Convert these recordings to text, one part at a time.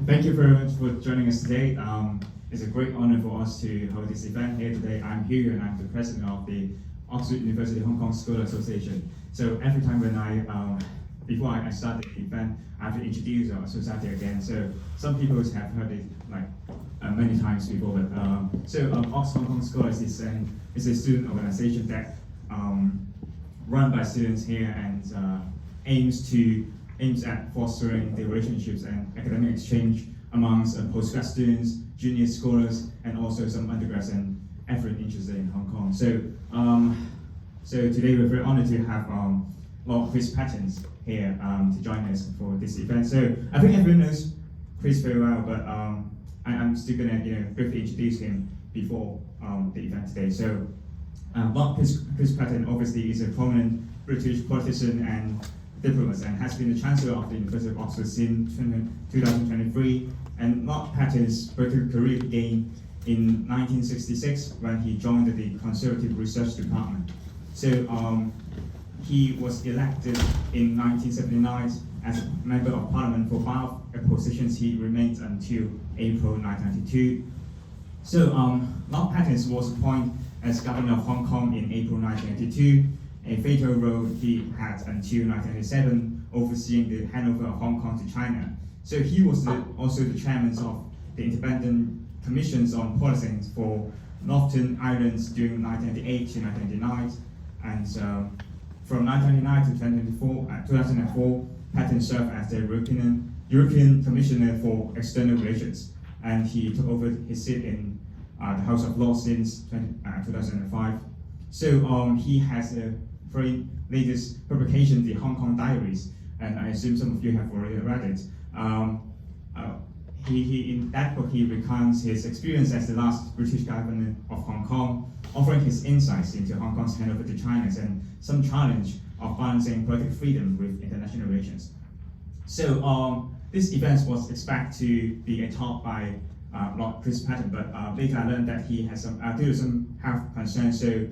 Thank you very much for joining us today. It's a great honor for us to hold this event here today. I'm Hugh and I'm the president of the Oxford University Hong Kong Scholar Association. So every time when before I start the event, I have to introduce our society again. So some people have heard it many times before, but Oxford Hong Kong Scholars is a student organization that run by students here and aims at fostering the relationships and academic exchange amongst postgrad students, junior scholars, and also some undergrads and everyone interested in Hong Kong. So today we're very honored to have Lord Chris Patten here to join us for this event. So I think everyone knows Chris very well, but I'm still gonna briefly introduce him before the event today. So Lord Chris Patten obviously is a prominent British politician and diplomat and has been the Chancellor of the University of Oxford since 2023. And Lord Patten's political career began in 1966 when he joined the Conservative Research Department. So he was elected in 1979 as a Member of Parliament for Bath, a position he remained until April 1992. So Lord Patten was appointed as Governor of Hong Kong in April 1992, a fatal role he had until 1997, overseeing the handover of Hong Kong to China. So he was also the chairman of the Independent Commissions on Policies for Northern Ireland during 1998 to 1999, and from 1999 to 2004, Patten served as the European Commissioner for External Relations, and he took over his seat in the House of Lords since 2005. So he has a very latest publication, the Hong Kong Diaries, and I assume some of you have already read it. In that book, he recounts his experience as the last British governor of Hong Kong, offering his insights into Hong Kong's handover to China and some challenge of balancing political freedom with international relations. So this event was expected to be a talk by Lord Chris Patten, but later I learned that he has some health concerns. So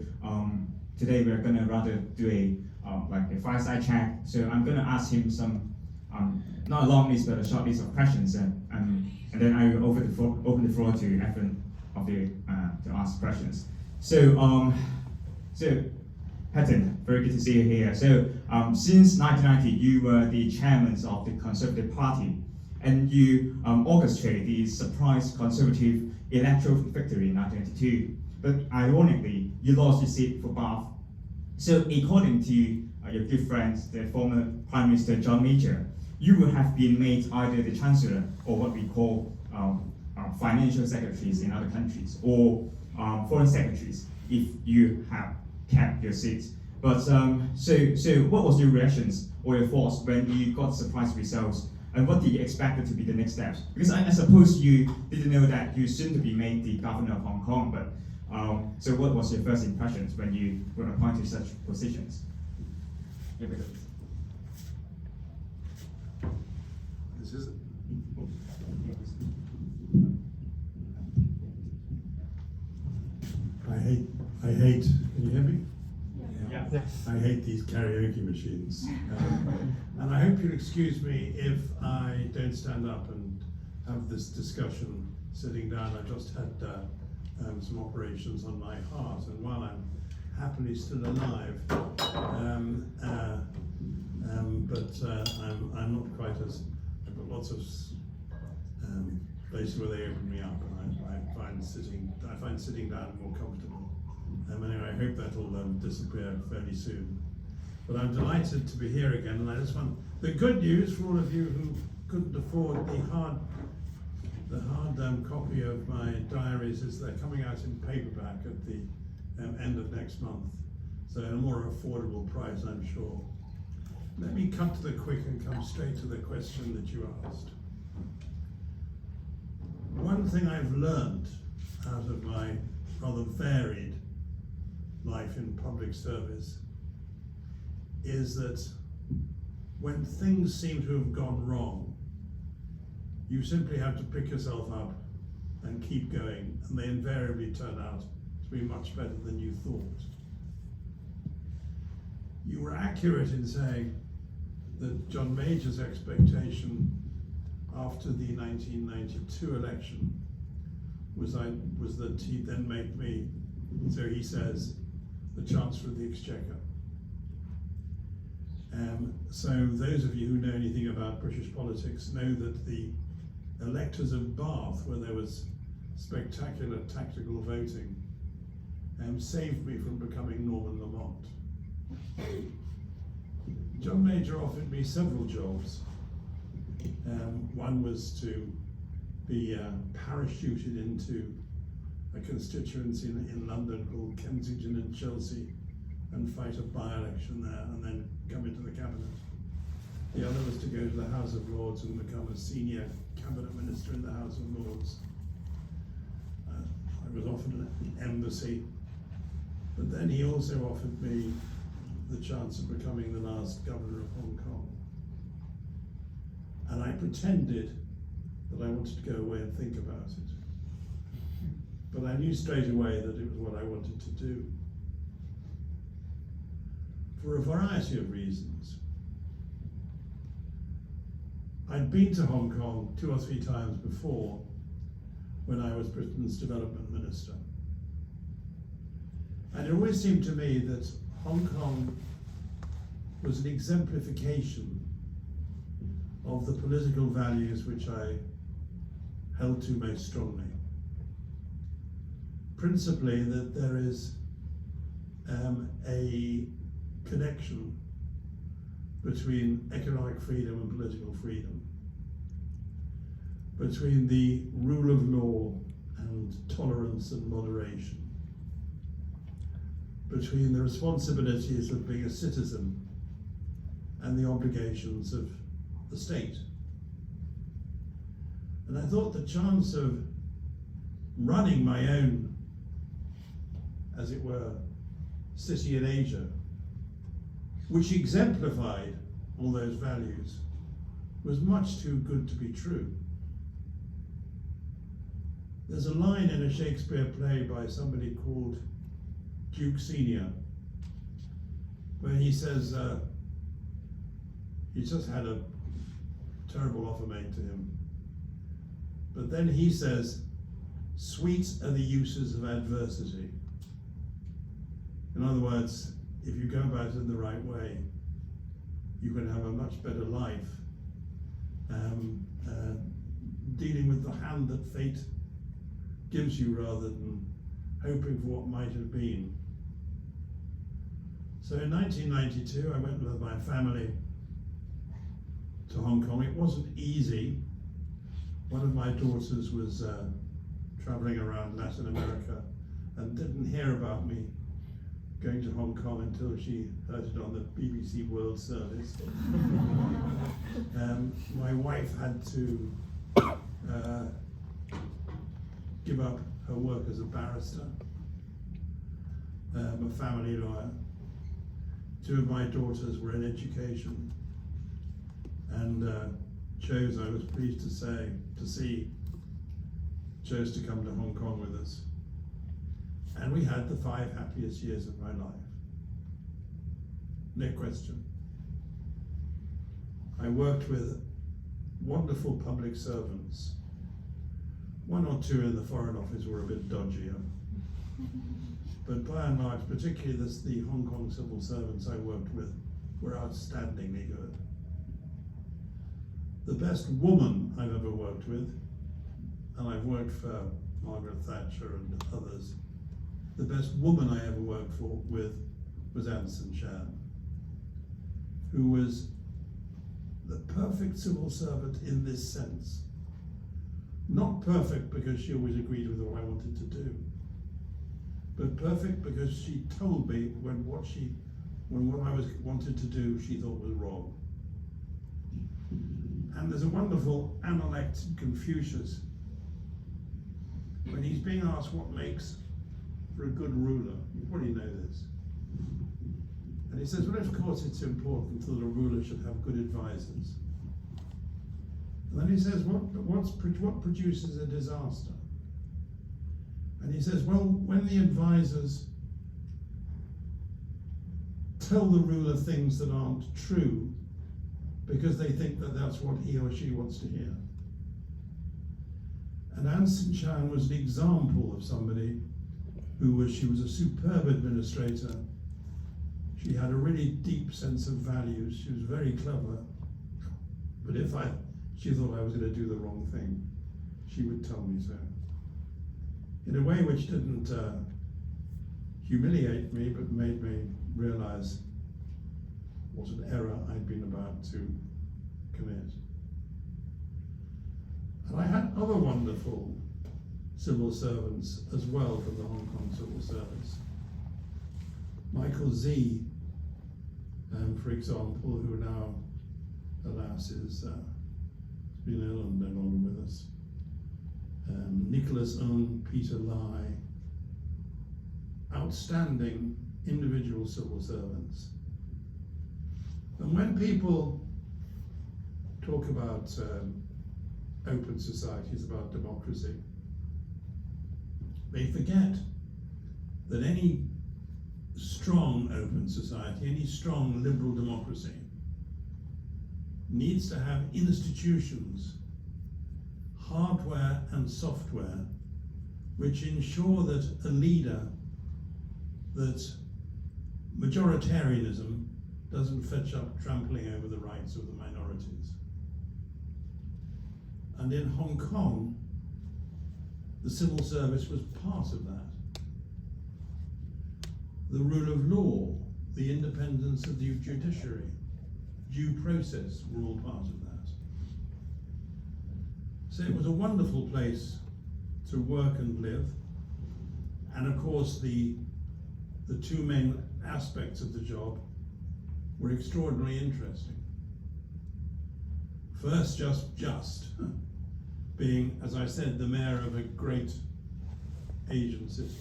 today we're going to rather do a fireside chat. So I'm going to ask him some not a long list but a short list of questions, and then I will open the floor to everyone to ask questions. So Patten, very good to see you here. So since 1990, you were the chairman of the Conservative Party, and you orchestrated the surprise Conservative electoral victory in 1992. But ironically, you lost your seat for Bath. So according to your good friend, the former Prime Minister John Major, you would have been made either the Chancellor or what we call financial secretaries in other countries, or foreign secretaries if you have kept your seat. But so what was your reactions or your thoughts when you got surprise results, and what did you expect to be the next steps? Because I suppose you didn't know that you soon to be made the Governor of Hong Kong, but so what was your first impressions when you were appointed to such positions? This is I hate, can you hear me? Yeah. I hate these karaoke machines. And I hope you'll excuse me if I don't stand up and have this discussion sitting down. I just had some operations on my heart, and while I'm happily still alive, I'm not quite as, I've got lots of places where they open me up, and I find sitting down more comfortable. Anyway, I hope that'll disappear fairly soon. But I'm delighted to be here again, and I just want the good news for all of you who couldn't afford the hard copy of my diaries is they're coming out in paperback at the end of next month, so at a more affordable price, I'm sure. Let me cut to the quick and come straight to the question that you asked. One thing I've learned out of my rather varied life in public service is that when things seem to have gone wrong, you simply have to pick yourself up and keep going, and they invariably turn out to be much better than you thought. You were accurate in saying that John Major's expectation after the 1992 election was that he then made me, so he says, the Chancellor of the Exchequer. So those of you who know anything about British politics know that the electors of Bath, where there was spectacular tactical voting, saved me from becoming Norman Lamont. John Major offered me several jobs. One was to be parachuted into a constituency in London called Kensington and Chelsea and fight a by-election there and then come into the cabinet. The other was to go to the House of Lords and become a senior cabinet minister in the House of Lords. I was offered an embassy, but then he also offered me the chance of becoming the last governor of Hong Kong. And I pretended that I wanted to go away and think about it. But I knew straight away that it was what I wanted to do. For a variety of reasons. I'd been to Hong Kong 2 or 3 times before when I was Britain's development minister. And it always seemed to me that Hong Kong was an exemplification of the political values which I held to most strongly. Principally that there is a connection between economic freedom and political freedom, between the rule of law and tolerance and moderation, between the responsibilities of being a citizen and the obligations of the state. And I thought the chance of running my own, as it were, city in Asia, which exemplified all those values, was much too good to be true. There's a line in a Shakespeare play by somebody called Duke Senior, where he says, he's just had a terrible offer made to him. But then he says, sweet are the uses of adversity. In other words, if you go about it in the right way, you can have a much better life dealing with the hand that fate gives you rather than hoping for what might have been. So in 1992, I went with my family to Hong Kong. It wasn't easy. One of my daughters was traveling around Latin America and didn't hear about me going to Hong Kong until she heard it on the BBC World Service. My wife had to give up her work as a barrister, a family lawyer. 2 of my daughters were in education, and chose, I was pleased to see, chose to come to Hong Kong with us. And we had the 5 happiest years of my life. No question. I worked with wonderful public servants. 1 or 2 in the Foreign Office were a bit dodgier. But by and large, particularly the Hong Kong civil servants I worked with were outstandingly good. The best woman I've ever worked with, and I've worked for Margaret Thatcher and others, the best woman I ever worked with was Anson Chan, who was the perfect civil servant in this sense. Not perfect because she always agreed with what I wanted to do, but perfect because she told me when what I wanted to do she thought was wrong. And there's a wonderful analect in Confucius when he's being asked what makes for a good ruler. You probably know this. And he says, well, of course it's important that a ruler should have good advisors. And then he says, what produces a disaster? And he says, well, when the advisors tell the ruler things that aren't true because they think that that's what he or she wants to hear. And Aung San Suu Kyi was an example of somebody she was a superb administrator. She had a really deep sense of values. She was very clever. But if she thought I was going to do the wrong thing, she would tell me so. In a way which didn't humiliate me, but made me realize what an error I'd been about to commit. And I had other wonderful civil servants as well from the Hong Kong civil service. Michael Z, for example, who now, alas, has been ill and no longer with us. Nicholas Ng, Peter Lai, outstanding individual civil servants. And when people talk about open societies, about democracy, they forget that any strong open society, any strong liberal democracy, needs to have institutions, hardware and software, which ensure that a leader, that majoritarianism doesn't fetch up trampling over the rights of the minorities. And in Hong Kong, the civil service was part of that. The rule of law, the independence of the judiciary, due process were all part of that. So it was a wonderful place to work and live. And of course, the two main aspects of the job were extraordinarily interesting. First, just being, as I said, the mayor of a great Asian city.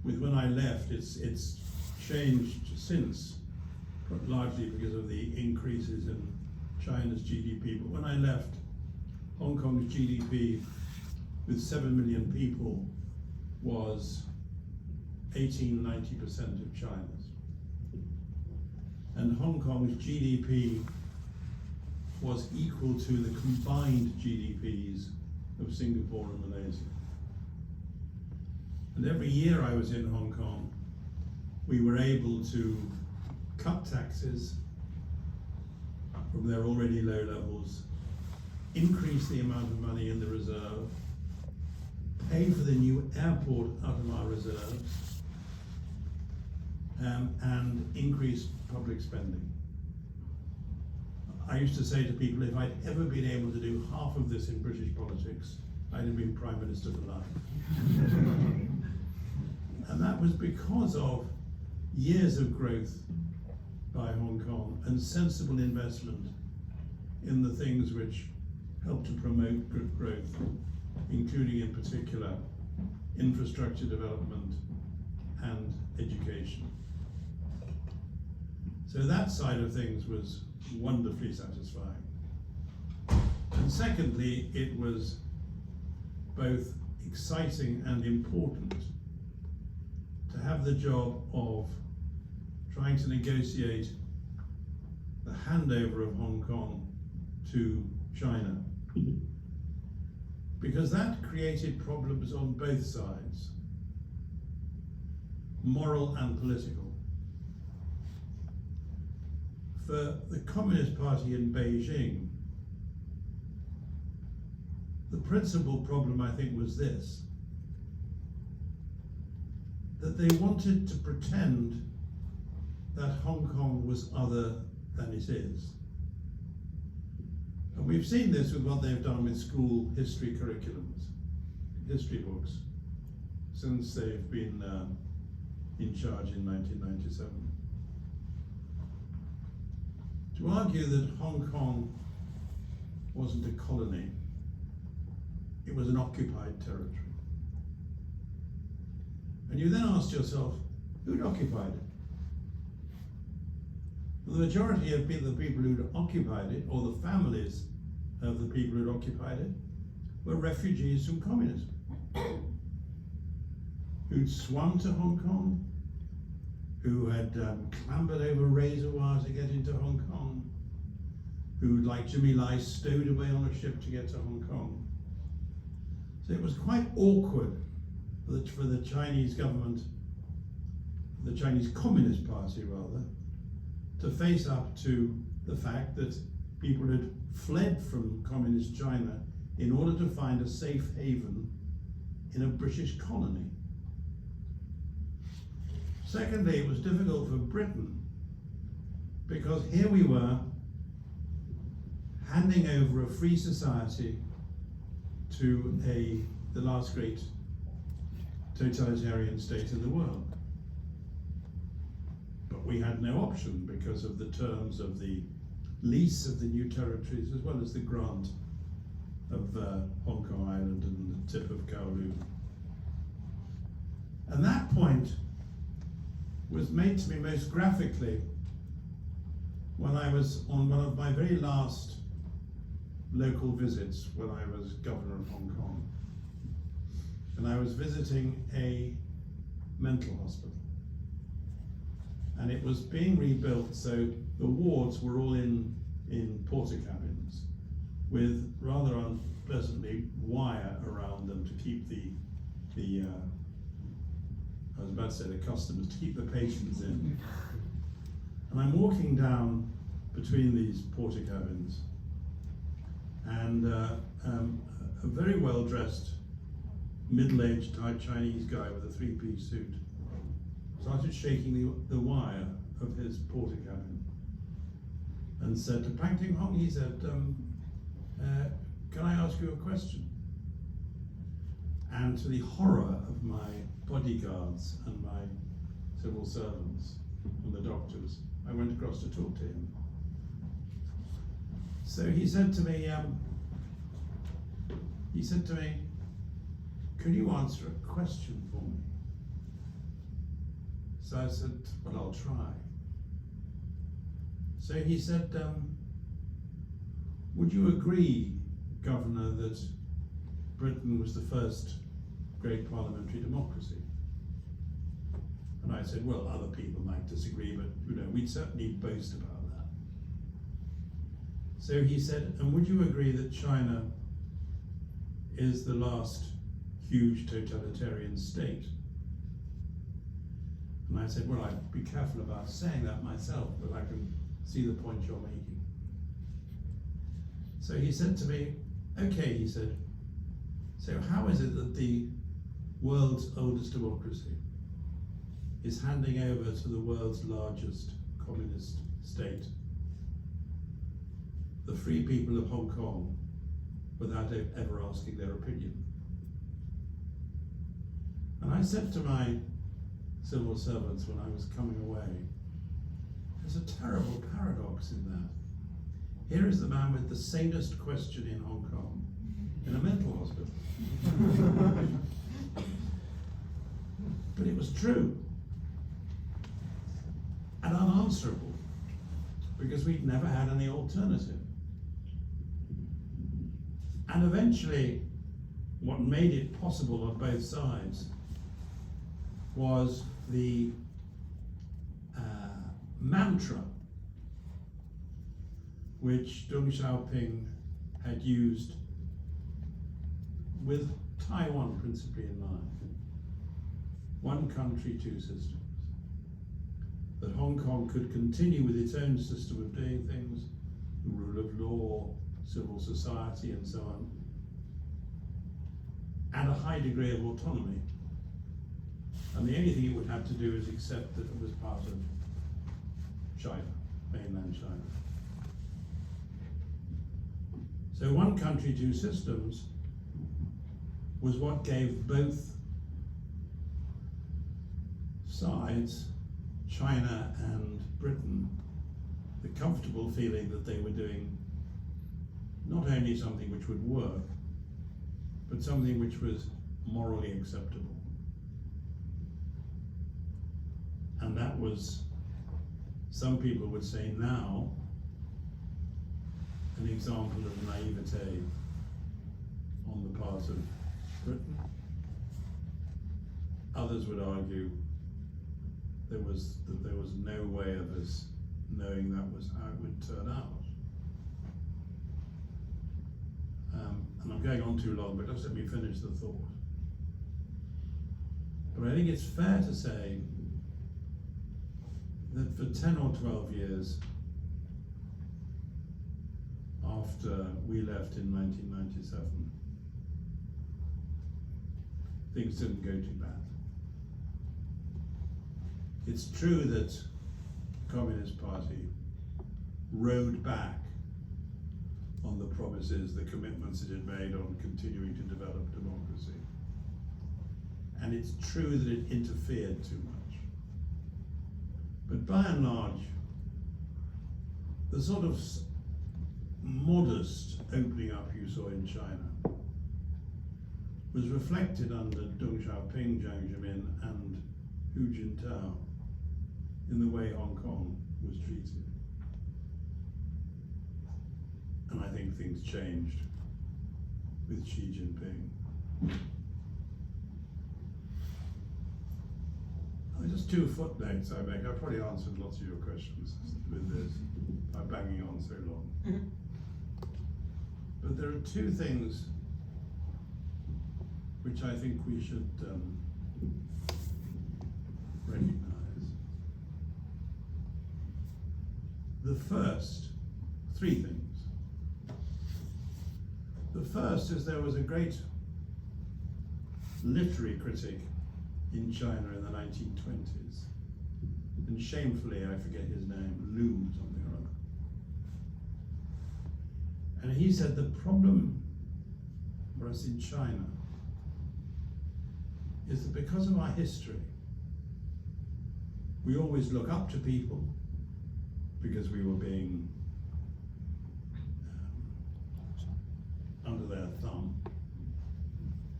When I left, it's changed since, largely because of the increases in China's GDP. But when I left, Hong Kong's GDP, with 7 million people, was 18–90% of China's. And Hong Kong's GDP was equal to the combined GDPs of Singapore and Malaysia. And every year I was in Hong Kong, we were able to cut taxes from their already low levels, increase the amount of money in the reserve, pay for the new airport out of our reserves, and increase public spending. I used to say to people, if I'd ever been able to do half of this in British politics, I'd have been Prime Minister for life. And that was because of years of growth by Hong Kong and sensible investment in the things which help to promote good growth, including in particular infrastructure development and education. So that side of things was wonderfully satisfying. And secondly, it was both exciting and important to have the job of trying to negotiate the handover of Hong Kong to China, because that created problems on both sides, moral and political. For the Communist Party in Beijing, the principal problem, I think, was this: that they wanted to pretend that Hong Kong was other than it is. And we've seen this with what they've done with school history curriculums, history books, since they've been in charge in 1997. To argue that Hong Kong wasn't a colony, it was an occupied territory. And you then ask yourself, who'd occupied it? Well, the majority of the people who'd occupied it, or the families of the people who'd occupied it, were refugees from communism, who'd swum to Hong Kong, who had clambered over razor wire to get into Hong Kong, who, like Jimmy Lai, stowed away on a ship to get to Hong Kong. So it was quite awkward for the Chinese government, the Chinese Communist Party rather, to face up to the fact that people had fled from communist China in order to find a safe haven in a British colony. Secondly, it was difficult for Britain because here we were handing over a free society to the last great totalitarian state in the world. But we had no option because of the terms of the lease of the new territories as well as the grant of Hong Kong Island and the tip of Kowloon. And that point was made to me most graphically when I was on one of my very last local visits when I was governor of Hong Kong. And I was visiting a mental hospital. And it was being rebuilt, so the wards were all in porta-cabins with rather unpleasantly wire around them to keep the I was about to say the customers, to keep the patients in. And I'm walking down between these porta-cabins, and a very well-dressed, middle-aged Chinese guy with a three-piece suit started shaking the wire of his porta-cabin and said to Pang Ting Hong, he said, can I ask you a question? And to the horror of my bodyguards and my civil servants and the doctors, I went across to talk to him. So he said to me, can you answer a question for me? So I said, well, I'll try. So he said, would you agree, Governor, that Britain was the first great parliamentary democracy? And I said, well, other people might disagree, but we'd certainly boast about that. So he said, and would you agree that China is the last huge totalitarian state? And I said, well, I'd be careful about saying that myself, but I can see the point you're making. So he said to me, okay, he said, so how is it that the world's oldest democracy is handing over to the world's largest communist state the free people of Hong Kong without ever asking their opinion? And I said to my civil servants when I was coming away, there's a terrible paradox in that. Here is the man with the sanest question in Hong Kong in a mental hospital. But it was true and unanswerable because we'd never had any alternative. And eventually, what made it possible on both sides was the mantra which Deng Xiaoping had used with Taiwan principally in mind. One country, two systems. That Hong Kong could continue with its own system of doing things, the rule of law, civil society, and so on, and a high degree of autonomy. And the only thing it would have to do is accept that it was part of China, mainland China. So one country, two systems was what gave both sides, China and Britain, the comfortable feeling that they were doing not only something which would work, but something which was morally acceptable. And that was, some people would say now, an example of naivete on the part of Britain. Others would argue there was no way of us knowing that was how it would turn out. And I'm going on too long, but just let me finish the thought. But I think it's fair to say that for 10 or 12 years after we left in 1997, things didn't go too bad. It's true that the Communist Party rode back on the promises, the commitments it had made on continuing to develop democracy. And it's true that it interfered too much. But by and large, the sort of modest opening up you saw in China was reflected under Deng Xiaoping, Jiang Zemin, and Hu Jintao in the way Hong Kong was treated. And I think things changed with Xi Jinping. Just two footnotes I make. I've probably answered lots of your questions with this by banging on so long. But there are two things which I think we should recognize. The first, three things. The first is there was a great literary critic in China in the 1920s, and shamefully I forget his name, Lu something or other. And he said the problem for us in China is that because of our history, we always look up to people because we were being under their thumb,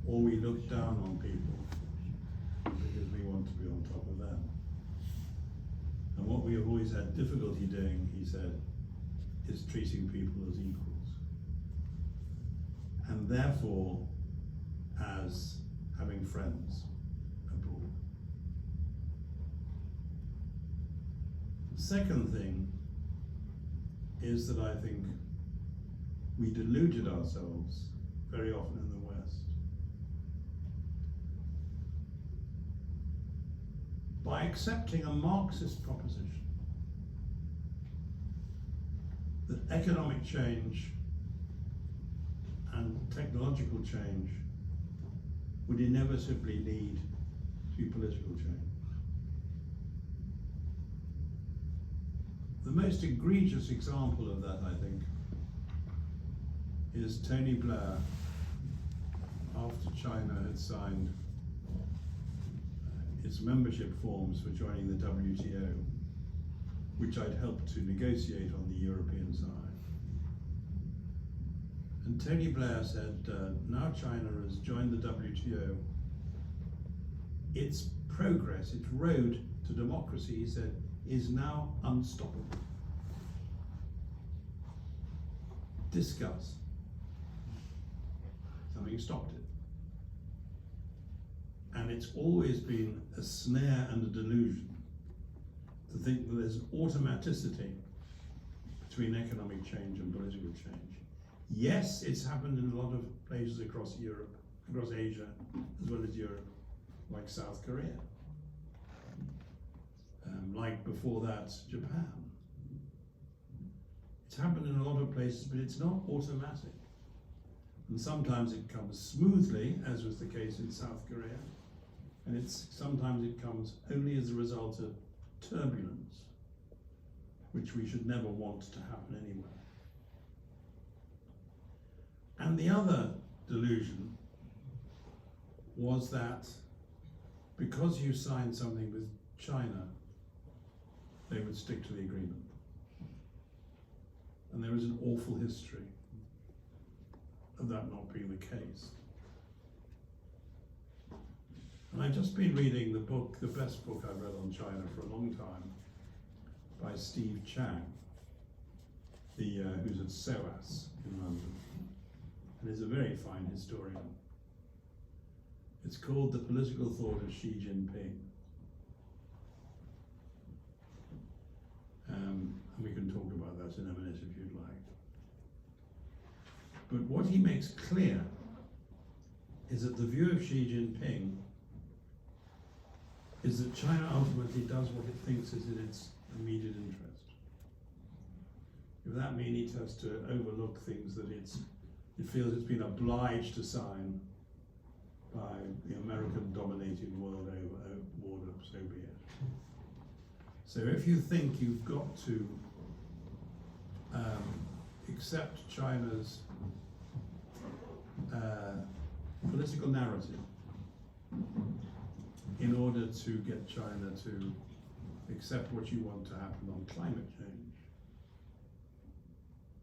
or we look down on people because we want to be on top of them. And what we have always had difficulty doing, he said, is treating people as equals. And therefore, as having friends abroad. The second thing is that I think we deluded ourselves very often in the West by accepting a Marxist proposition that economic change and technological change would inevitably lead to political change. The most egregious example of that, I think, is Tony Blair, after China had signed its membership forms for joining the WTO, which I'd helped to negotiate on the European side. And Tony Blair said, now China has joined the WTO, its progress, its road to democracy, he said, is now unstoppable. Discuss. Something stopped it. And it's always been a snare and a delusion to think that there's an automaticity between economic change and political change. Yes, it's happened in a lot of places across Europe, across Asia, as well as Europe, like South Korea. Like before that, Japan. It's happened in a lot of places, but it's not automatic. And sometimes it comes smoothly, as was the case in South Korea, and sometimes it comes only as a result of turbulence, which we should never want to happen anywhere. And the other delusion was that because you signed something with China, they would stick to the agreement. And there is an awful history of that not being the case. And I've just been reading the book, the best book I've read on China for a long time, by Steve Chang, who's at SOAS in London, and is a very fine historian. It's called The Political Thought of Xi Jinping. And we can talk about that in a minute if you'd like. But what he makes clear is that the view of Xi Jinping is that China ultimately does what it thinks is in its immediate interest. If that means it has to overlook things that it feels it's been obliged to sign by the American-dominated world order, so be it. So if you think you've got to accept China's political narrative in order to get China to accept what you want to happen on climate change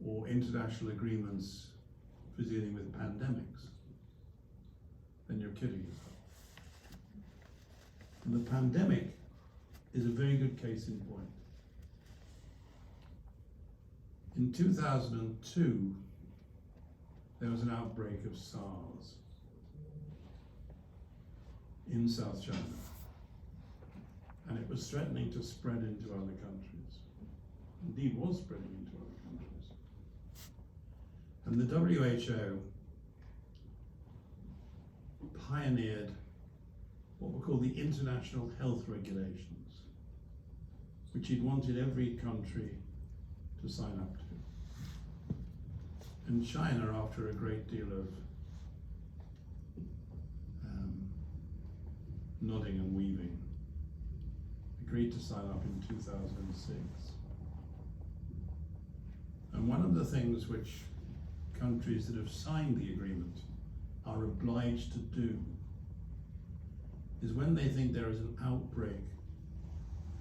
or international agreements for dealing with pandemics, then you're kidding yourself. And the pandemic is a very good case in point. In 2002, there was an outbreak of SARS in South China, and it was threatening to spread into other countries. Indeed, was spreading into other countries. And the WHO pioneered what were called the international health regulations, which it wanted every country to sign up to. And China, after a great deal of nodding and weaving, agreed to sign up in 2006. And one of the things which countries that have signed the agreement are obliged to do is when they think there is an outbreak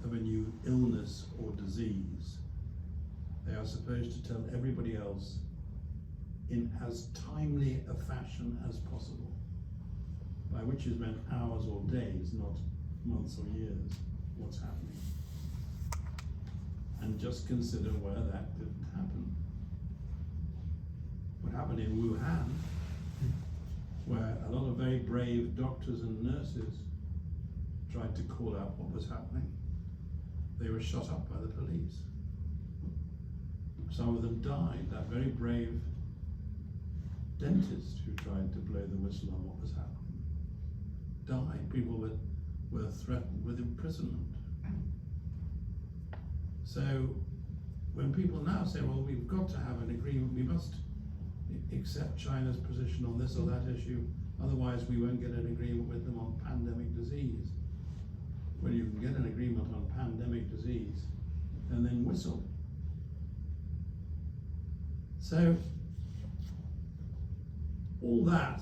of a new illness or disease, they are supposed to tell everybody else in as timely a fashion as possible, by which is meant hours or days, not months or years, what's happening. And just consider where that didn't happen. What happened in Wuhan, where a lot of very brave doctors and nurses tried to call out what was happening, they were shot up by the police. Some of them died. That very brave dentist who tried to blow the whistle on what was happening died. People were threatened with imprisonment. So when people now say, well, we've got to have an agreement, we must accept China's position on this or that issue, otherwise we won't get an agreement with them on pandemic disease. Well, you can get an agreement on pandemic disease and then whistle. So all that,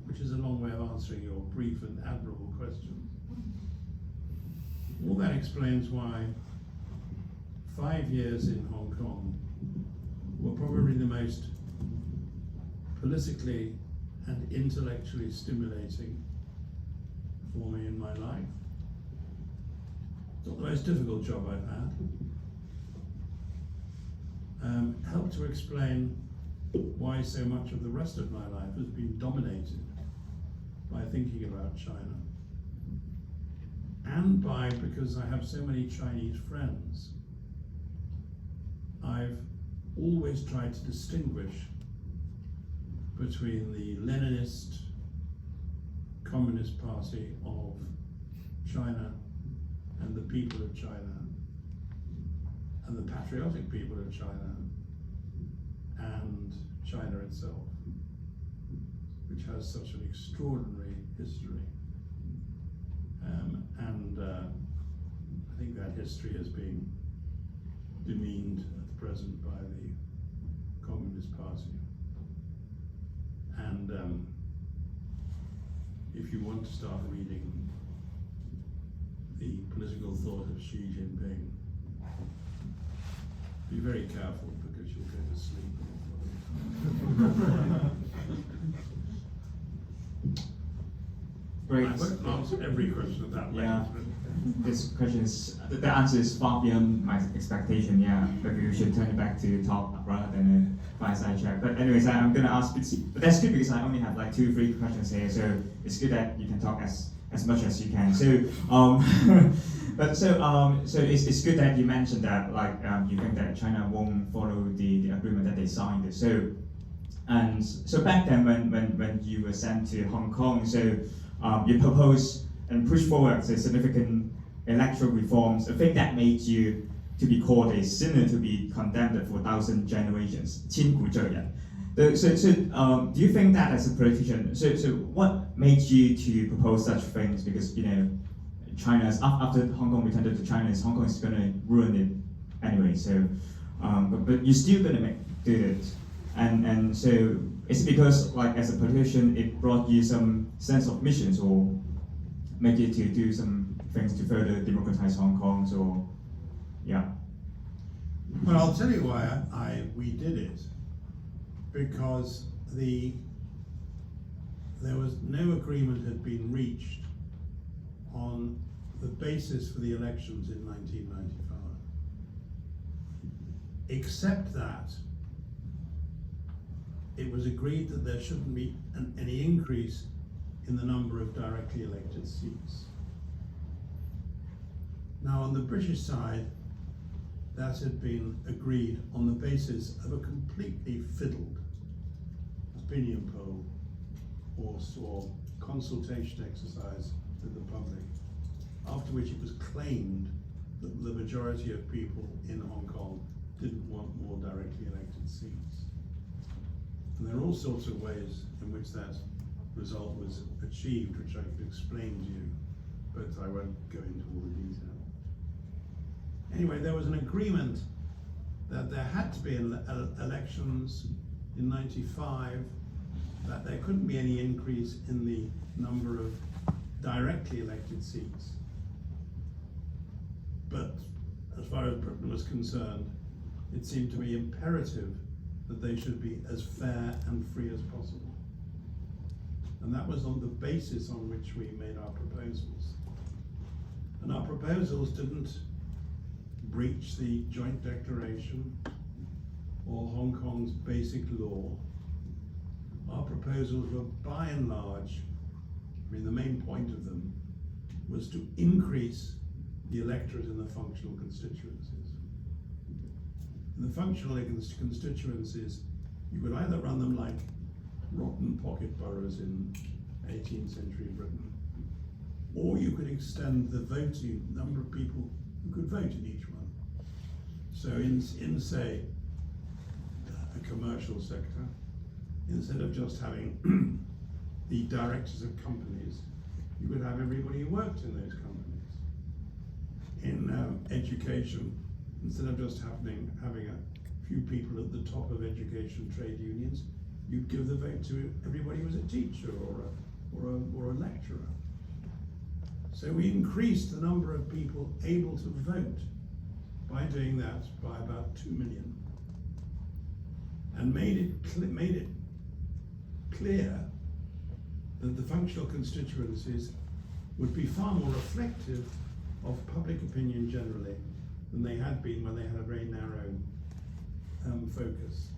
which is a long way of answering your brief and admirable question, all that explains why 5 years in Hong Kong were probably the most politically and intellectually stimulating for me in my life. It's not the most difficult job I've had. Helped to explain why so much of the rest of my life has been dominated by thinking about China, and because I have so many Chinese friends, I've always tried to distinguish between the Leninist Communist Party of China and the people of China and the patriotic people of China and China itself, which has such an extraordinary history. I think that history has been demeaned at the present by the Communist Party. And if you want to start reading the political thought of Xi Jinping, be very careful because you'll go to sleep. Great. I won't answer every question at that Yeah. length. This question is, the answer is far beyond my expectation. Yeah, maybe we should turn it back to talk rather than a fireside chat. But anyways, I'm gonna ask, but that's good because I only have like 2-3 questions here, so it's good that you can talk as much as you can. So, so it's good that you mentioned that you think that China won't follow the agreement that they signed. So, And so back then, when you were sent to Hong Kong, so you proposed and pushed forward the significant electoral reforms, a thing that made you to be called a sinner, to be condemned for 1,000 generations. 千古罪人. Do you think that as a politician, so what made you to propose such things? Because China's after Hong Kong returned to China, Hong Kong is going to ruin it anyway. So, but you're still going to do it, and so it's because like as a politician, it brought you some sense of missions or make you to do some things to further democratize Hong Kong. So, yeah. Well, I'll tell you why we did it. Because there was no agreement had been reached on the basis for the elections in 1995, except that it was agreed that there shouldn't be any increase in the number of directly elected seats. Now, on the British side, that had been agreed on the basis of a completely fiddled opinion poll or consultation exercise with the public, after which it was claimed that the majority of people in Hong Kong didn't want more directly elected seats. And there are all sorts of ways in which that result was achieved, which I could explain to you, but I won't go into all the detail. Anyway, there was an agreement that there had to be elections in 95, that there couldn't be any increase in the number of directly elected seats. But as far as Britain was concerned, it seemed to be imperative that they should be as fair and free as possible. And that was on the basis on which we made our proposals. And our proposals didn't breach the Joint Declaration or Hong Kong's basic law. Our proposals were by and large, the main point of them was to increase the electorate in the functional constituencies. In the functional constituencies, you could either run them like rotten pocket boroughs in 18th century Britain, or you could extend the voting number of people who could vote in each one. So in say, a commercial sector, instead of just having the directors of companies, you would have everybody who worked in those companies. In education, instead of just having a few people at the top of education trade unions, you'd give the vote to everybody who was a teacher or a lecturer. So we increased the number of people able to vote by doing that by about 2 million, and made it clear that the functional constituencies would be far more reflective of public opinion generally than they had been when they had a very narrow focus.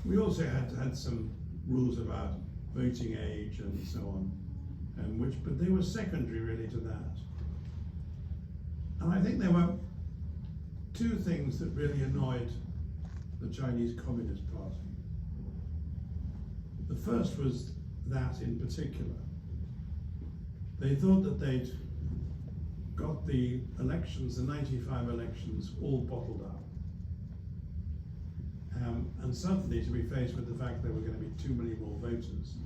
We also had some rules about voting age and so on, but they were secondary really to that. And I think there were two things that really annoyed the Chinese Communist Party. The first was that in particular. They thought that they'd got the elections, the 95 elections, all bottled up. And suddenly to be faced with the fact there were going to be 2 million more voters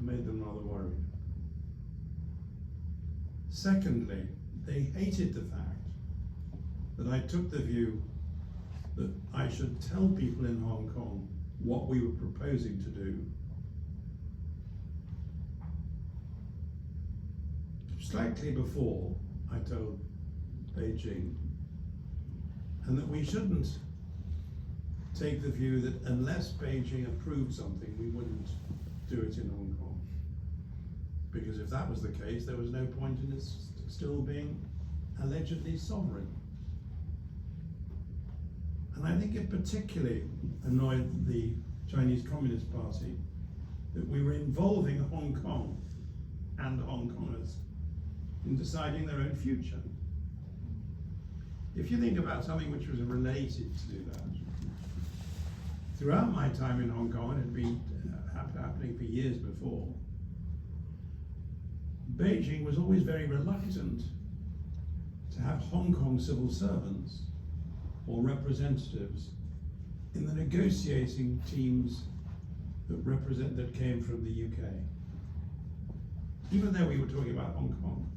made them rather worried. Secondly, they hated the fact that I took the view that I should tell people in Hong Kong what we were proposing to do slightly before I told Beijing, and that we shouldn't take the view that unless Beijing approved something, we wouldn't do it in Hong Kong. Because if that was the case, there was no point in it still being allegedly sovereign. And I think it particularly annoyed the Chinese Communist Party that we were involving Hong Kong and Hong Kongers in deciding their own future. If you think about something which was related to that, throughout my time in Hong Kong, it had been happening for years before, Beijing was always very reluctant to have Hong Kong civil servants or representatives in the negotiating teams that came from the UK. Even though we were talking about Hong Kong.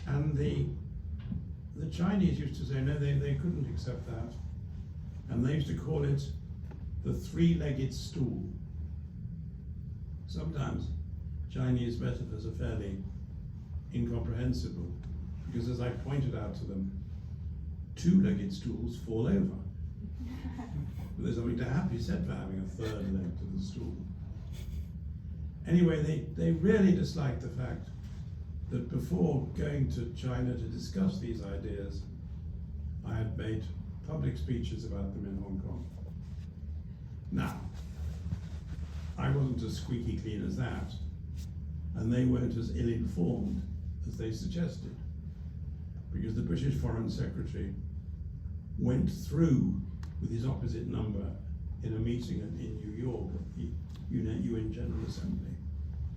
And the Chinese used to say, no, they couldn't accept that. And they used to call it the three-legged stool. Sometimes Chinese metaphors are fairly incomprehensible, because as I pointed out to them, two-legged stools fall over. But there's something to be said for having a third leg to the stool. Anyway, they really disliked the fact that before going to China to discuss these ideas, I had made public speeches about them in Hong Kong. Now, I wasn't as squeaky clean as that, and they weren't as ill-informed as they suggested, because the British Foreign Secretary went through with his opposite number in a meeting in New York at the UN General Assembly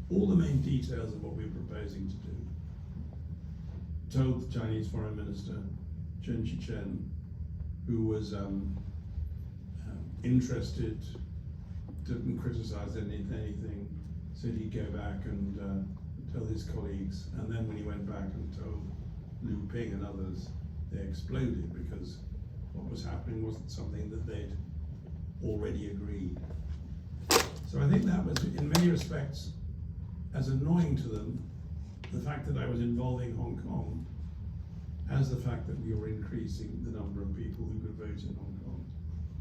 all the main details of what we were proposing to do. Told the Chinese Foreign Minister, Chen Shichen, who was interested, didn't criticize anything, said he'd go back and tell his colleagues, and then when he went back and told Liu Ping and others, they exploded, because what was happening wasn't something that they'd already agreed. So I think that was, in many respects, as annoying to them, the fact that I was involving Hong Kong, as the fact that we were increasing the number of people who could vote in Hong Kong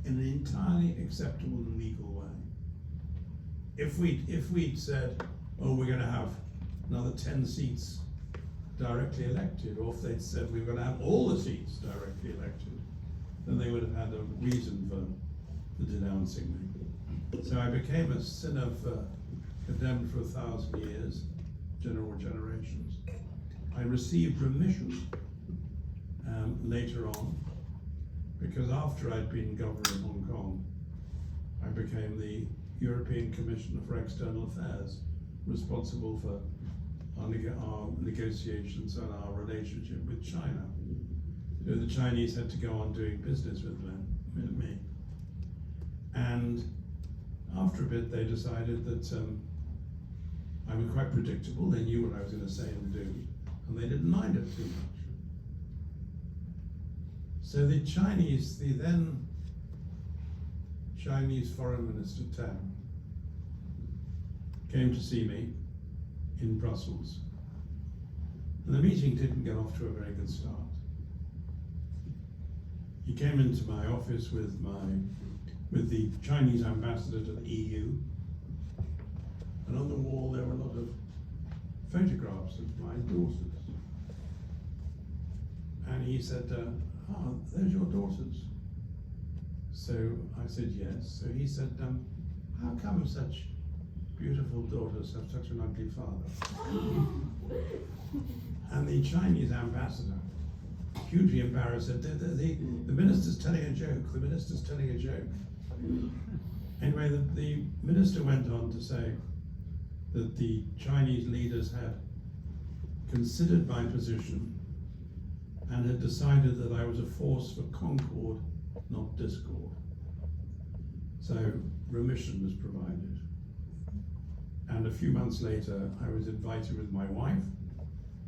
in an entirely acceptable and legal way. If we'd said, oh, we're going to have another 10 seats directly elected, or if they'd said we were going to have all the seats directly elected, then they would have had a reason for denouncing me. So I became a sinner condemned for 1,000 years, generations. I received remission later on, because after I'd been governor of Hong Kong, I became the European Commissioner for External Affairs, responsible for our negotiations and our relationship with China. So the Chinese had to go on doing business with me. And after a bit, they decided that I was quite predictable. They knew what I was going to say and do, and they didn't mind it too much. So the then Chinese Foreign Minister Patten came to see me in Brussels, and the meeting didn't get off to a very good start. He came into my office with the Chinese ambassador to the EU, and on the wall there were a lot of photographs of my daughters. And he said, those your daughters? So I said yes. So he said, how come such beautiful daughters have such an ugly father? And the Chinese ambassador, hugely embarrassed, said, the minister's telling a joke, the minister's telling a joke. Anyway, the minister went on to say that the Chinese leaders had considered my position and had decided that I was a force for concord, not discord. So remission was provided. And a few months later, I was invited with my wife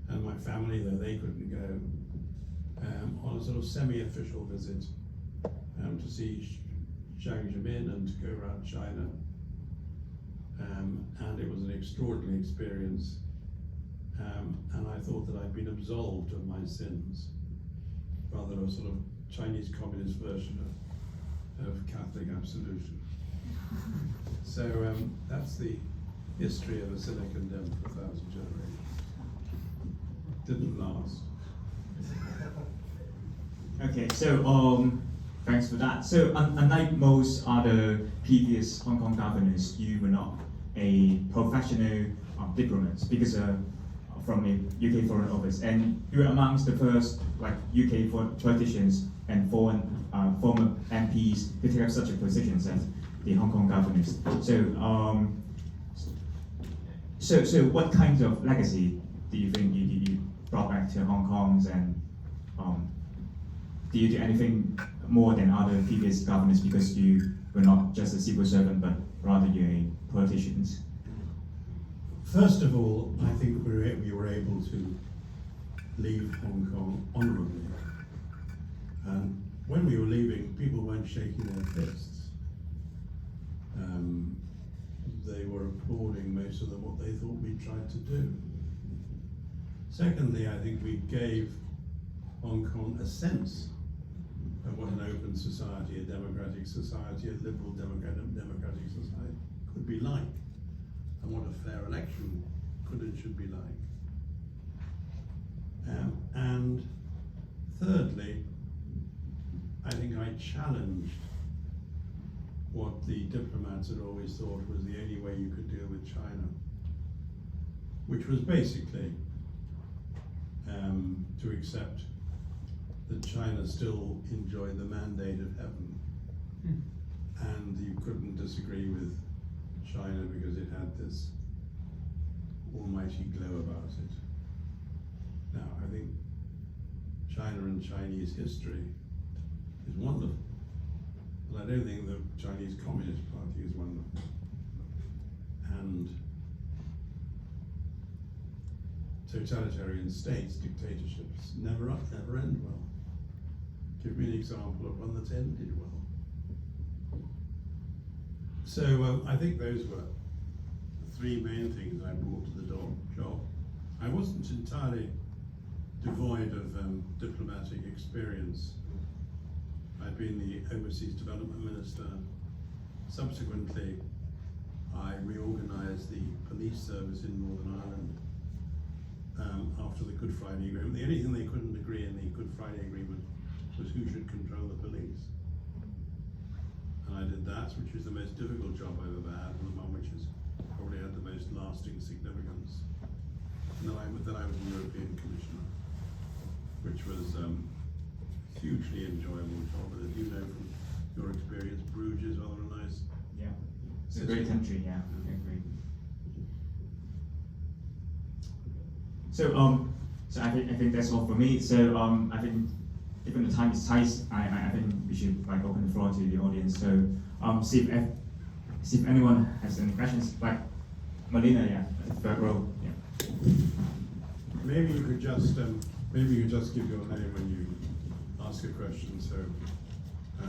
and my family, though they couldn't go, on a sort of semi-official visit to see Jiang Zemin and to go around China. And it was an extraordinary experience. And I thought that I'd been absolved of my sins, rather a sort of Chinese communist version of Catholic absolution. So that's the history of a sinner condemned for 1,000 generations. Didn't last. Okay, so thanks for that. So unlike most other previous Hong Kong governors, you were not a professional diplomat, because from the UK Foreign Office, and you were amongst the first like UK politicians and foreign former MPs to take up such a position as the Hong Kong governors. So what kind of legacy do you think you brought back to Hong Kong, and do you do anything more than other previous governors because you were not just a civil servant but rather you're a politician? First of all, I think we were able to leave Hong Kong honourably. And when we were leaving, people weren't shaking their fists. They were applauding most of what they thought we tried to do. Secondly, I think we gave Hong Kong a sense of what an open society, a democratic society, a liberal democratic society could be like, and what a fair election could and should be like. And thirdly, I think I challenged what the diplomats had always thought was the only way you could deal with China, which was basically to accept that China still enjoyed the mandate of heaven, and you couldn't disagree with China because it had this almighty glow about it. Now, I think China and Chinese history is wonderful, but I don't think the Chinese Communist Party is wonderful. And totalitarian states, dictatorships, never end well. Give me an example of one that's ended well. So I think those were the three main things I brought to the job. I wasn't entirely devoid of diplomatic experience. I'd been the Overseas Development Minister. Subsequently, I reorganised the police service in Northern Ireland after the Good Friday Agreement. The only thing they couldn't agree in the Good Friday Agreement was who should control the police. And I did that, which was the most difficult job I've ever had, and the one which has probably had the most lasting significance. And then I was a European Commissioner, which was a hugely enjoyable job. And as you know from your experience, Bruges is rather a nice. Yeah, it's a great country. Yeah, I agree. So I think that's all for me. So I think given the time is tight, I think we should like open the floor to the audience. So see if anyone has any questions. Like Melina, yeah, third row. Yeah. Maybe you could just give your name when you ask a question. So I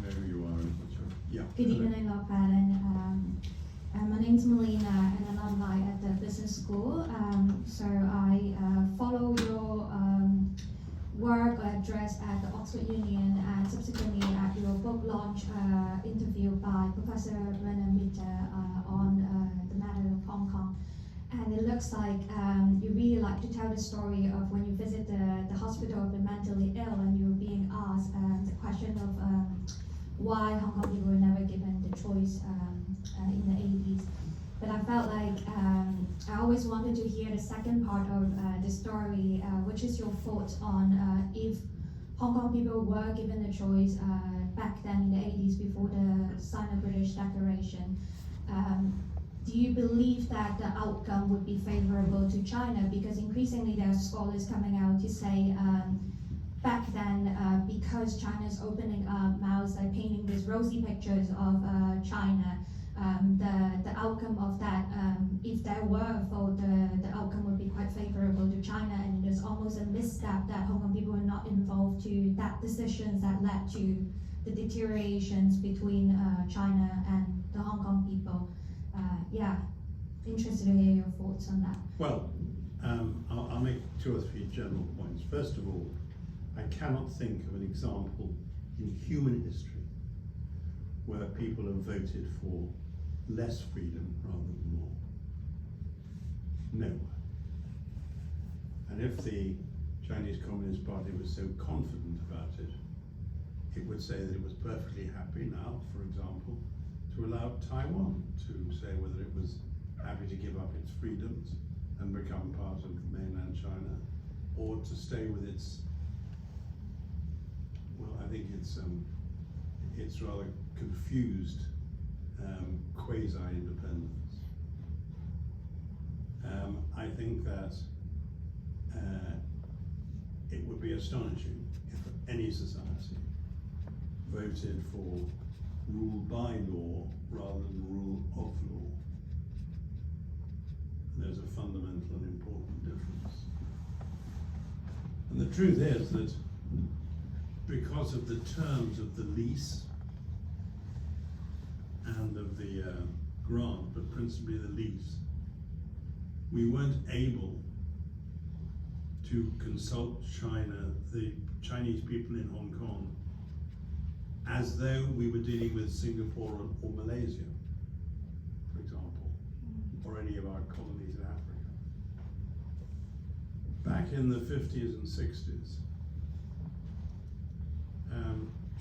know who you are and what you're. Yeah. Good evening, Lord Patten. My name's Melina, and I'm an alumni at the business school. So I follow your work or address at the Oxford Union, and subsequently at your book launch interview by Professor Renamita on the matter of Hong Kong. And it looks like you really like to tell the story of when you visit the hospital of the mentally ill, and you were being asked the question of why Hong Kong people were never given the choice in the 80s. But I felt like I always wanted to hear the second part of the story, which is your thoughts on if Hong Kong people were given the choice back then in the 80s before the Sino-British Declaration. Do you believe that the outcome would be favorable to China? Because increasingly there are scholars coming out to say back then, because China's opening up mouths, like painting these rosy pictures of China, the outcome of that, if there were a vote, the outcome would be quite favorable to China, and there's almost a misstep that Hong Kong people were not involved to that decisions that led to the deteriorations between China and the Hong Kong people. Yeah, interested to hear your thoughts on that. Well, I'll make 2 or 3 general points. First of all, I cannot think of an example in human history where people have voted for less freedom rather than more. Nowhere. And if the Chinese Communist Party was so confident about it, it would say that it was perfectly happy now, for example, to allow Taiwan to say whether it was happy to give up its freedoms and become part of mainland China, or to stay with its, well, I think it's rather confused quasi-independence. I think that it would be astonishing if any society voted for rule by law rather than rule of law. There's a fundamental and important difference. And the truth is that because of the terms of the lease and of the grant, but principally the lease, we weren't able to consult China, the Chinese people in Hong Kong, as though we were dealing with Singapore or Malaysia, for example, or any of our colonies in Africa. Back in the 50s and 60s,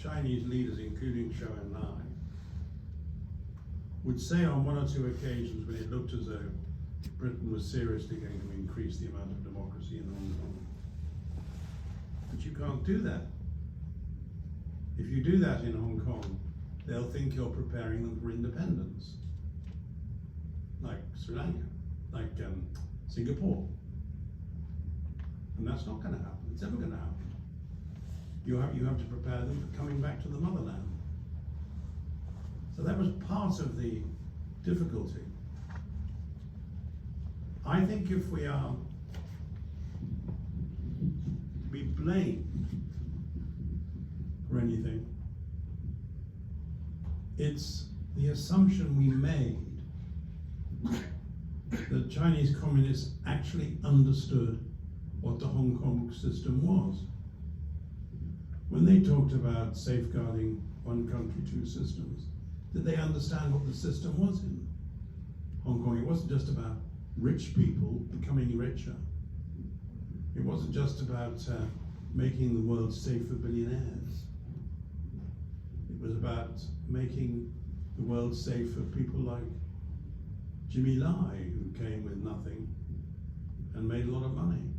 Chinese leaders, including Zhou Enlai, would say on one or two occasions when it looked as though Britain was seriously going to increase the amount of democracy in Hong Kong, but you can't do that. If you do that in Hong Kong, they'll think you're preparing them for independence, like Sri Lanka, like Singapore. And that's not going to happen. It's never going to happen. You have to prepare them for coming back to the motherland. So that was part of the difficulty. I think if we blamed for anything, it's the assumption we made that Chinese communists actually understood what the Hong Kong system was. When they talked about safeguarding one country, two systems, did they understand what the system was in Hong Kong? It wasn't just about rich people becoming richer. It wasn't just about making the world safe for billionaires. It was about making the world safe for people like Jimmy Lai, who came with nothing and made a lot of money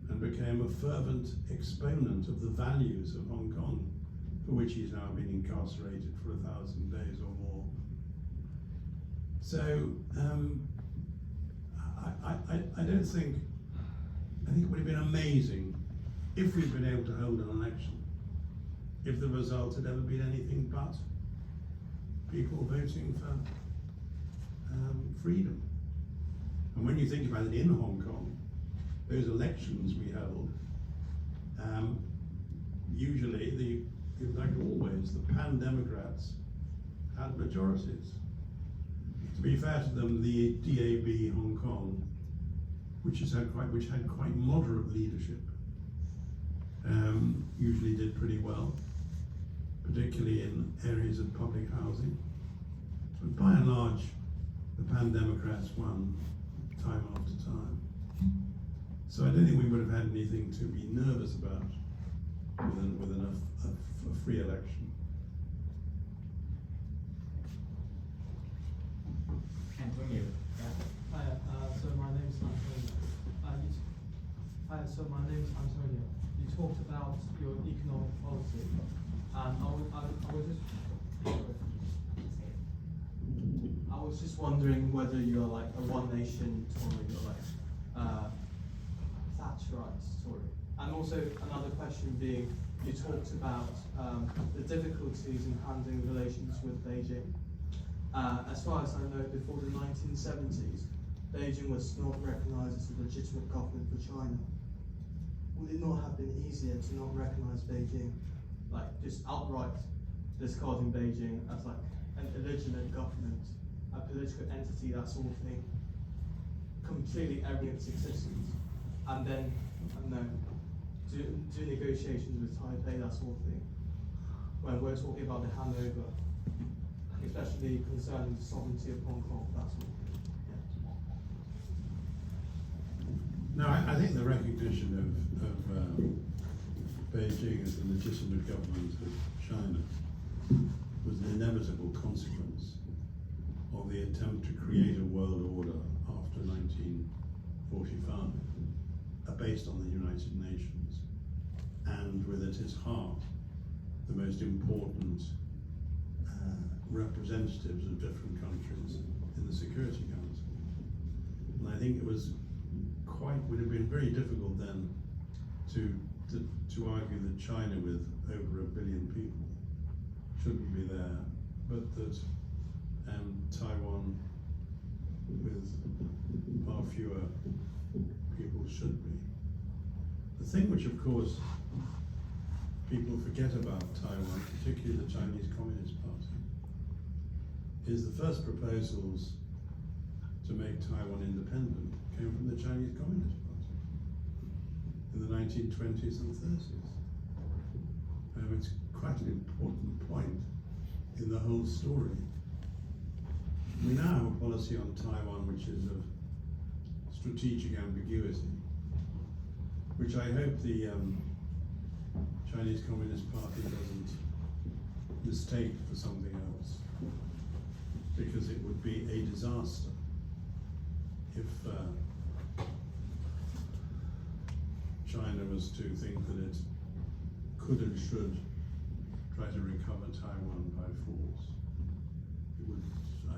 and became a fervent exponent of the values of Hong Kong, for which he's now been incarcerated for 1,000 days or more. So I don't think, I think it would have been amazing if we'd been able to hold an election, if the result had ever been anything but people voting for freedom. And when you think about it in Hong Kong, those elections we held, usually, in fact always, the Pan Democrats had majorities. To be fair to them, the DAB Hong Kong, which had quite moderate leadership, usually did pretty well, particularly in areas of public housing. But by and large, the Pan Democrats won time after time. So I don't think we would have had anything to be nervous about with a free election. Antonio. Hi, so my name is Antonio. You talked about your economic policy, and I was just wondering whether you're like a one nation Tory or like Thatcherite Tory. And also another question being, you talked about the difficulties in handling relations with Beijing. As far as I know, before the 1970s, Beijing was not recognized as a legitimate government for China. Would it not have been easier to not recognize Beijing, like just outright discarding Beijing as like an illegitimate government, a political entity, that sort of thing, completely ending its existence, and then, I don't know, do negotiations with Taipei, that sort of thing, when we're talking about the handover, especially concerning the sovereignty of Hong Kong, that sort of thing. No, I think the recognition of Beijing as the legitimate government of China was an inevitable consequence of the attempt to create a world order after 19 45 are based on the United Nations, and with at its heart the most important representatives of different countries in the Security Council. And I think it would have been very difficult then to argue that China, with over 1 billion people, shouldn't be there, but that Taiwan, with far fewer people, should be. The thing which, of course, people forget about Taiwan, particularly the Chinese Communist Party, is the first proposals to make Taiwan independent came from the Chinese Communist Party in the 1920s and 30s. It's quite an important point in the whole story. We now have a policy on Taiwan which is of strategic ambiguity, which I hope the Chinese Communist Party doesn't mistake for something else, because it would be a disaster if China was to think that it could and should try to recover Taiwan by force. It would, I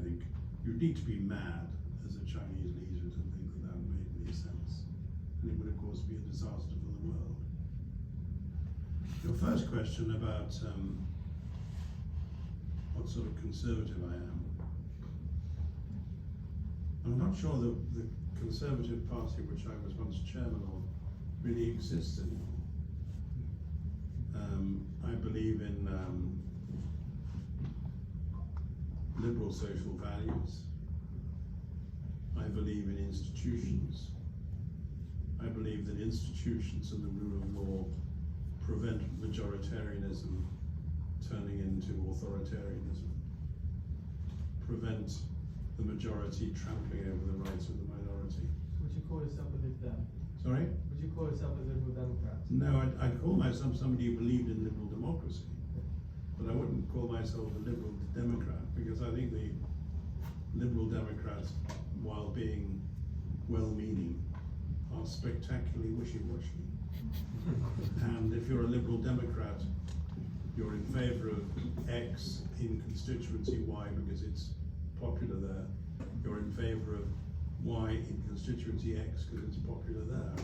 think, you'd need to be mad as a Chinese leader to think that that made any sense. And it would, of course, be a disaster for the world. Your first question about what sort of conservative I am. I'm not sure that the Conservative Party, which I was once chairman of, really exists anymore. I believe in liberal social values. I believe in institutions. I believe that institutions and the rule of law prevent majoritarianism turning into authoritarianism, prevent the majority trampling over the rights of the minority. Would you call yourself a Lib Dem? Sorry? Would you call yourself a Liberal Democrat? No, I'd call myself somebody who believed in liberal democracy, but I wouldn't call myself a Liberal Democrat, because I think the Liberal Democrats, while being well-meaning, are spectacularly wishy-washy. And if you're a Liberal Democrat, you're in favour of X in constituency Y because it's popular there. You're in favour of Y in constituency X because it's popular there.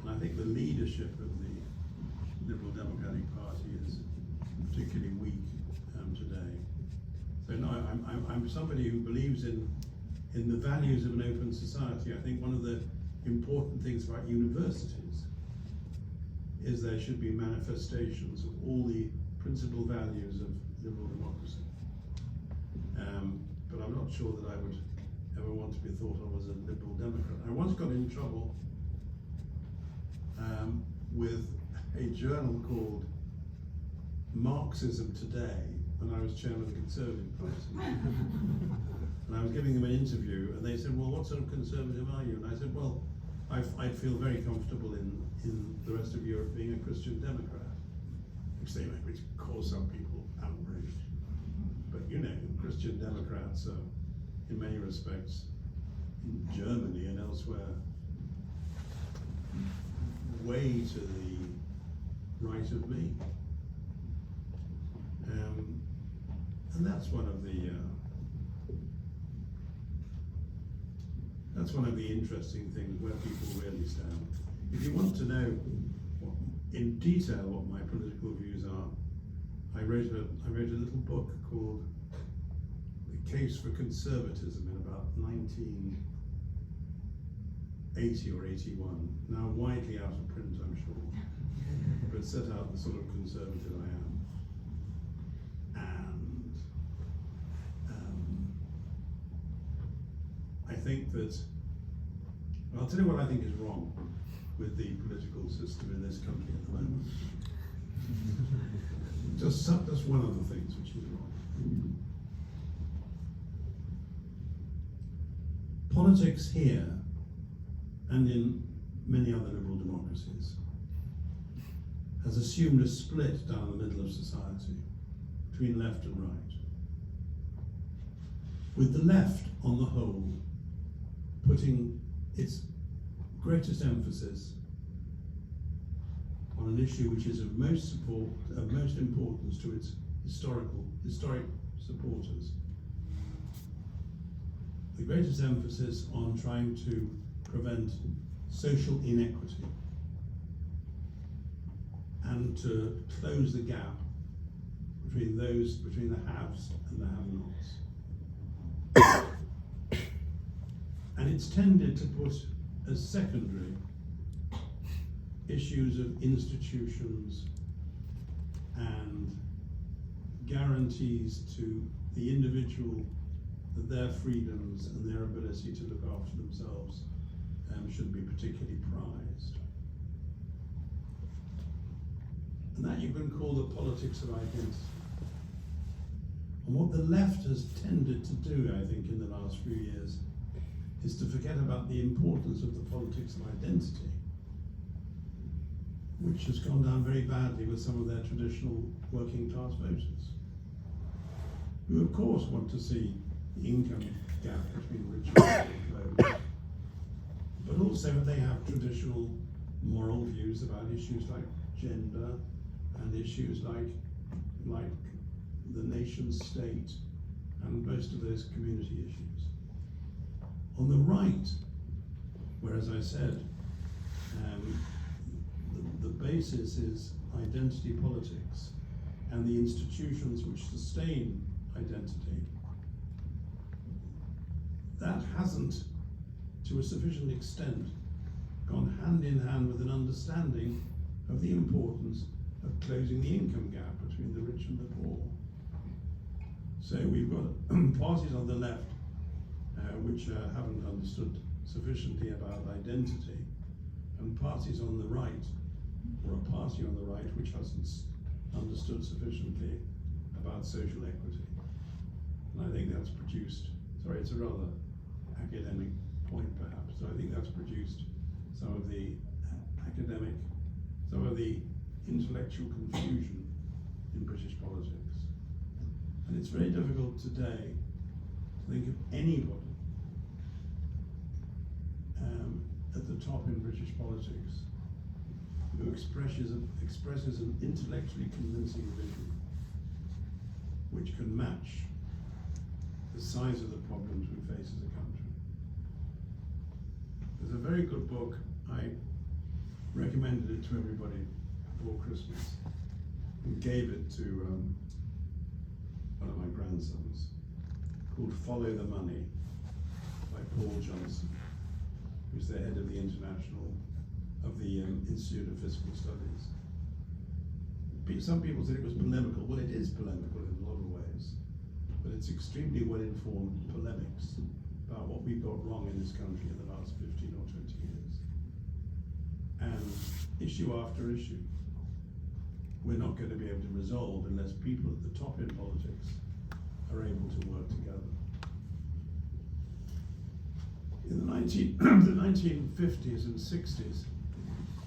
And I think the leadership of the Liberal Democratic Party is particularly weak today. So no, I'm somebody who believes in the values of an open society. I think one of the important things about universities is there should be manifestations of all the principal values of liberal democracy. But I'm not sure that I would ever want to be thought of as a Liberal Democrat. I once got in trouble with a journal called Marxism Today when I was chairman of the Conservative Party. And I was giving them an interview, and they said, well, what sort of conservative are you? And I said, well, I feel very comfortable in the rest of Europe being a Christian Democrat, which caused some people outraged. But you know, Christian Democrats are, in many respects, in Germany and elsewhere, way to the right of me. And that's one of the interesting things where people really stand. If you want to know in detail what my political views are, I wrote a little book called The Case for Conservatism in about 1980 or 81. Now widely out of print, I'm sure, but set out the sort of conservative I am. I think that, I'll tell you what I think is wrong with the political system in this country at the moment. Just one of the things which is wrong. Politics here, and in many other liberal democracies, has assumed a split down the middle of society between left and right, with the left, on the whole, putting its greatest emphasis on an issue which is of most importance to its historic supporters. The greatest emphasis on trying to prevent social inequity and to close the gap between the haves and the have-nots. And it's tended to put as secondary issues of institutions and guarantees to the individual that their freedoms and their ability to look after themselves should be particularly prized. And that you can call the politics of identity. And what the left has tended to do, I think, in the last few years, is to forget about the importance of the politics of identity, which has gone down very badly with some of their traditional working class voters, who of course want to see the income gap between rich and poor closed, but also they have traditional moral views about issues like gender and issues like the nation state and most of those community issues. On the right, where, as I said, the basis is identity politics and the institutions which sustain identity, that hasn't, to a sufficient extent, gone hand in hand with an understanding of the importance of closing the income gap between the rich and the poor. So we've got parties on the left which haven't understood sufficiently about identity, and parties on the right, or a party on the right which hasn't understood sufficiently about social equity. And I think that's produced, sorry, it's a rather academic point perhaps, so I think that's produced some of the intellectual confusion in British politics. And it's very difficult today to think of anybody at the top in British politics who expresses an intellectually convincing vision which can match the size of the problems we face as a country. There's a very good book, I recommended it to everybody before Christmas and gave it to one of my grandsons, called Follow the Money by Paul Johnson, who's the head of the Institute of Fiscal Studies. Some people said it was polemical. Well, it is polemical in a lot of ways, but it's extremely well-informed polemics about what we've got wrong in this country in the last 15 or 20 years. And issue after issue, we're not going to be able to resolve unless people at the top in politics are able to work together. In the 1950s and 60s,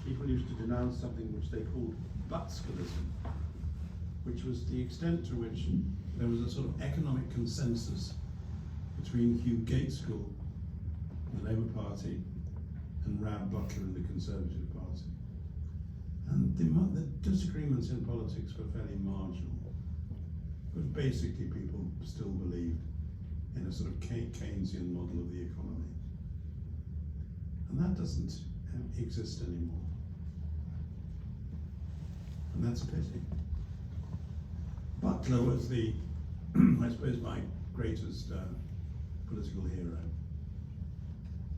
people used to denounce something which they called Butskelism, which was the extent to which there was a sort of economic consensus between Hugh Gaitskell, the Labour Party, and Rab Butler in the Conservative Party. And the disagreements in politics were fairly marginal, but basically people still believed in a sort of Keynesian model of the economy. And that doesn't exist anymore. And that's a pity. Butler was the, I suppose, my greatest political hero.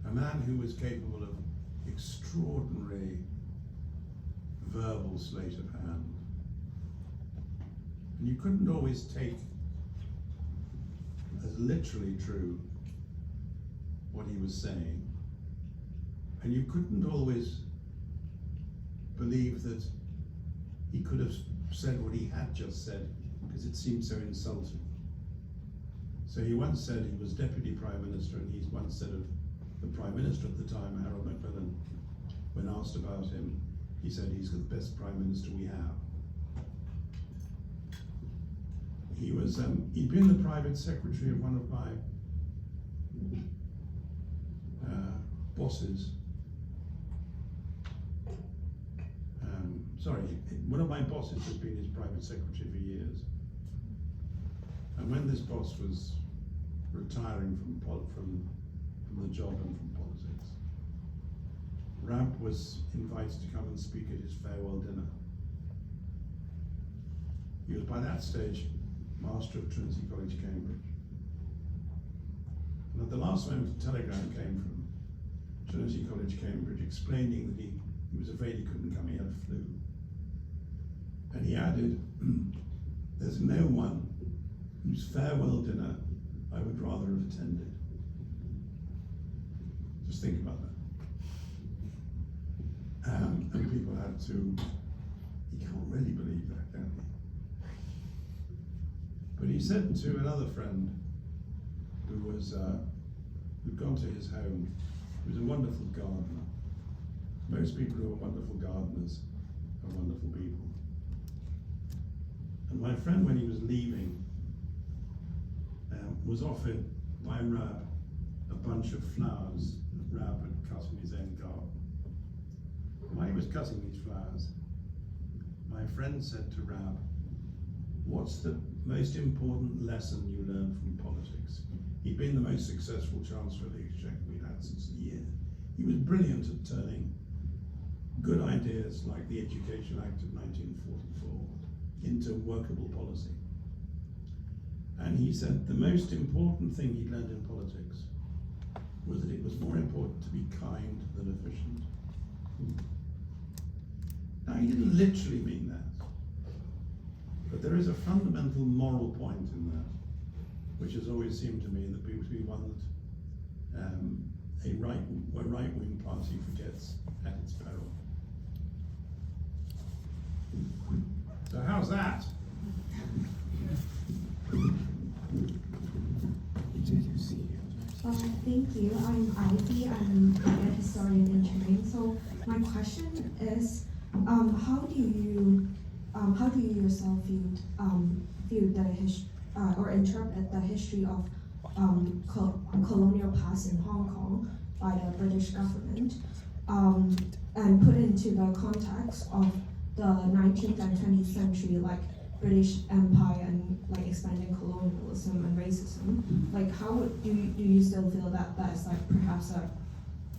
A man who was capable of extraordinary verbal sleight of hand. And you couldn't always take as literally true what he was saying. And you couldn't always believe that he could have said what he had just said, because it seemed so insulting. So he once said he was Deputy Prime Minister, and he once said of the Prime Minister at the time, Harold Macmillan, when asked about him, he said he's the best Prime Minister we have. He was, he'd been the private secretary of one of my bosses, one of my bosses has been his private secretary for years. And when this boss was retiring from the job and from politics, Rab was invited to come and speak at his farewell dinner. He was by that stage Master of Trinity College, Cambridge. And at the last moment, a telegram came from Trinity College, Cambridge, explaining that he was afraid he couldn't come, he had a flu. And he added, there's no one whose farewell dinner I would rather have attended. Just think about that. And people had to, you can't really believe that, can you? But he said to another friend who'd gone to his home, who was a wonderful gardener. Most people who are wonderful gardeners are wonderful people. And my friend, when he was leaving, was offered by Rab a bunch of flowers that Rab had cut in his own garden. While he was cutting these flowers, my friend said to Rab, "What's the most important lesson you learned from politics?" He'd been the most successful Chancellor of the Exchequer we'd had since the year. He was brilliant at turning good ideas like the Education Act of 1944 into workable policy. And he said the most important thing he'd learned in politics was that it was more important to be kind than efficient. Now, he didn't literally mean that, but there is a fundamental moral point in that, which has always seemed to me that to be one that a right-wing party forgets at its peril. So how's that? Thank you. I'm Ivy. I'm a historian in training. So my question is, how do you yourself view or interpret the history of colonial past in Hong Kong by the British government, and put into the context of the 19th and 20th century, like British Empire and like expanding colonialism and racism? Like, how do you still feel that that is like perhaps a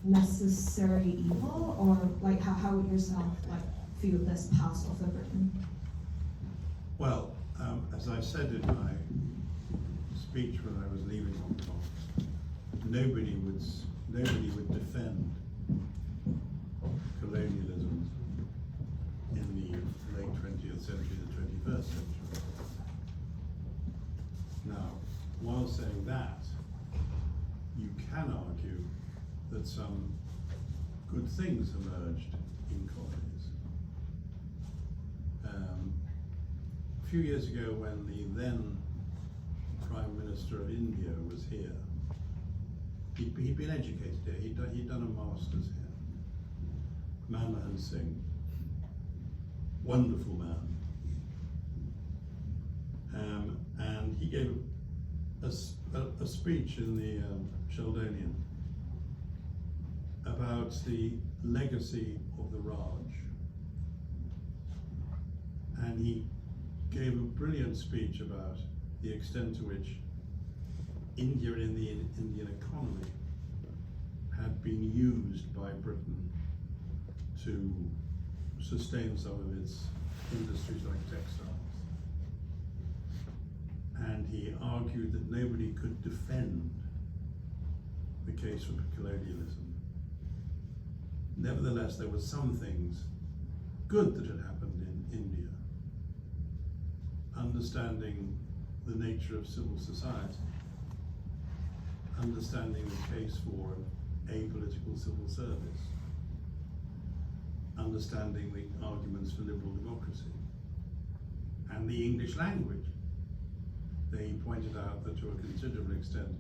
necessary evil, or like how would yourself like view this past of the Britain? Well, as I said in my speech when I was leaving Hong Kong, nobody would defend colonialism in the late 20th century, the 21st century. Now, while saying that, you can argue that some good things emerged in colonies. A few years ago, when the then Prime Minister of India was here, he'd been educated here, he'd done a master's here. Manmohan Singh, wonderful man. And he gave a speech in the Sheldonian about the legacy of the Raj. And he gave a brilliant speech about the extent to which India and the Indian economy had been used by Britain to sustain some of its industries like textiles. And he argued that nobody could defend the case for colonialism. Nevertheless, there were some things good that had happened in India. Understanding the nature of civil society, understanding the case for apolitical civil service, understanding the arguments for liberal democracy, and the English language. They pointed out that to a considerable extent,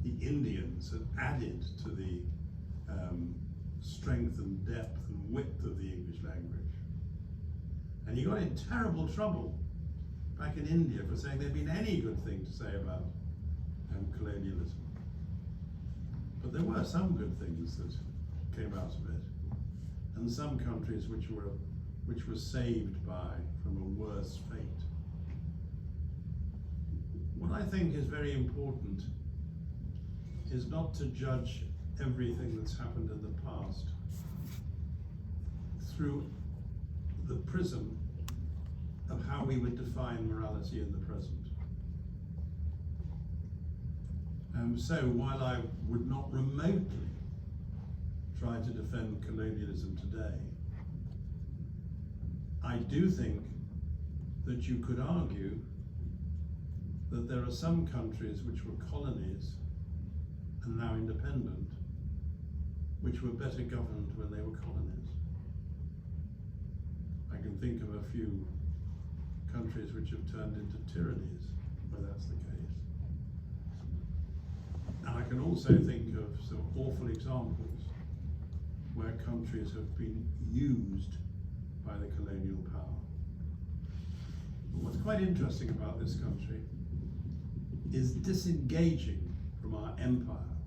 the Indians had added to the strength and depth and width of the English language. And he got in terrible trouble back in India for saying there'd been any good thing to say about colonialism. But there were some good things that came out of it, and some countries which were saved from a worse fate. What I think is very important is not to judge everything that's happened in the past through the prism of how we would define morality in the present. So while I would not remotely try to defend colonialism today, I do think that you could argue that there are some countries which were colonies and now independent, which were better governed when they were colonies. I can think of a few countries which have turned into tyrannies where that's the case. And I can also think of some awful examples where countries have been used by the colonial power. But what's quite interesting about this country is disengaging from our empire,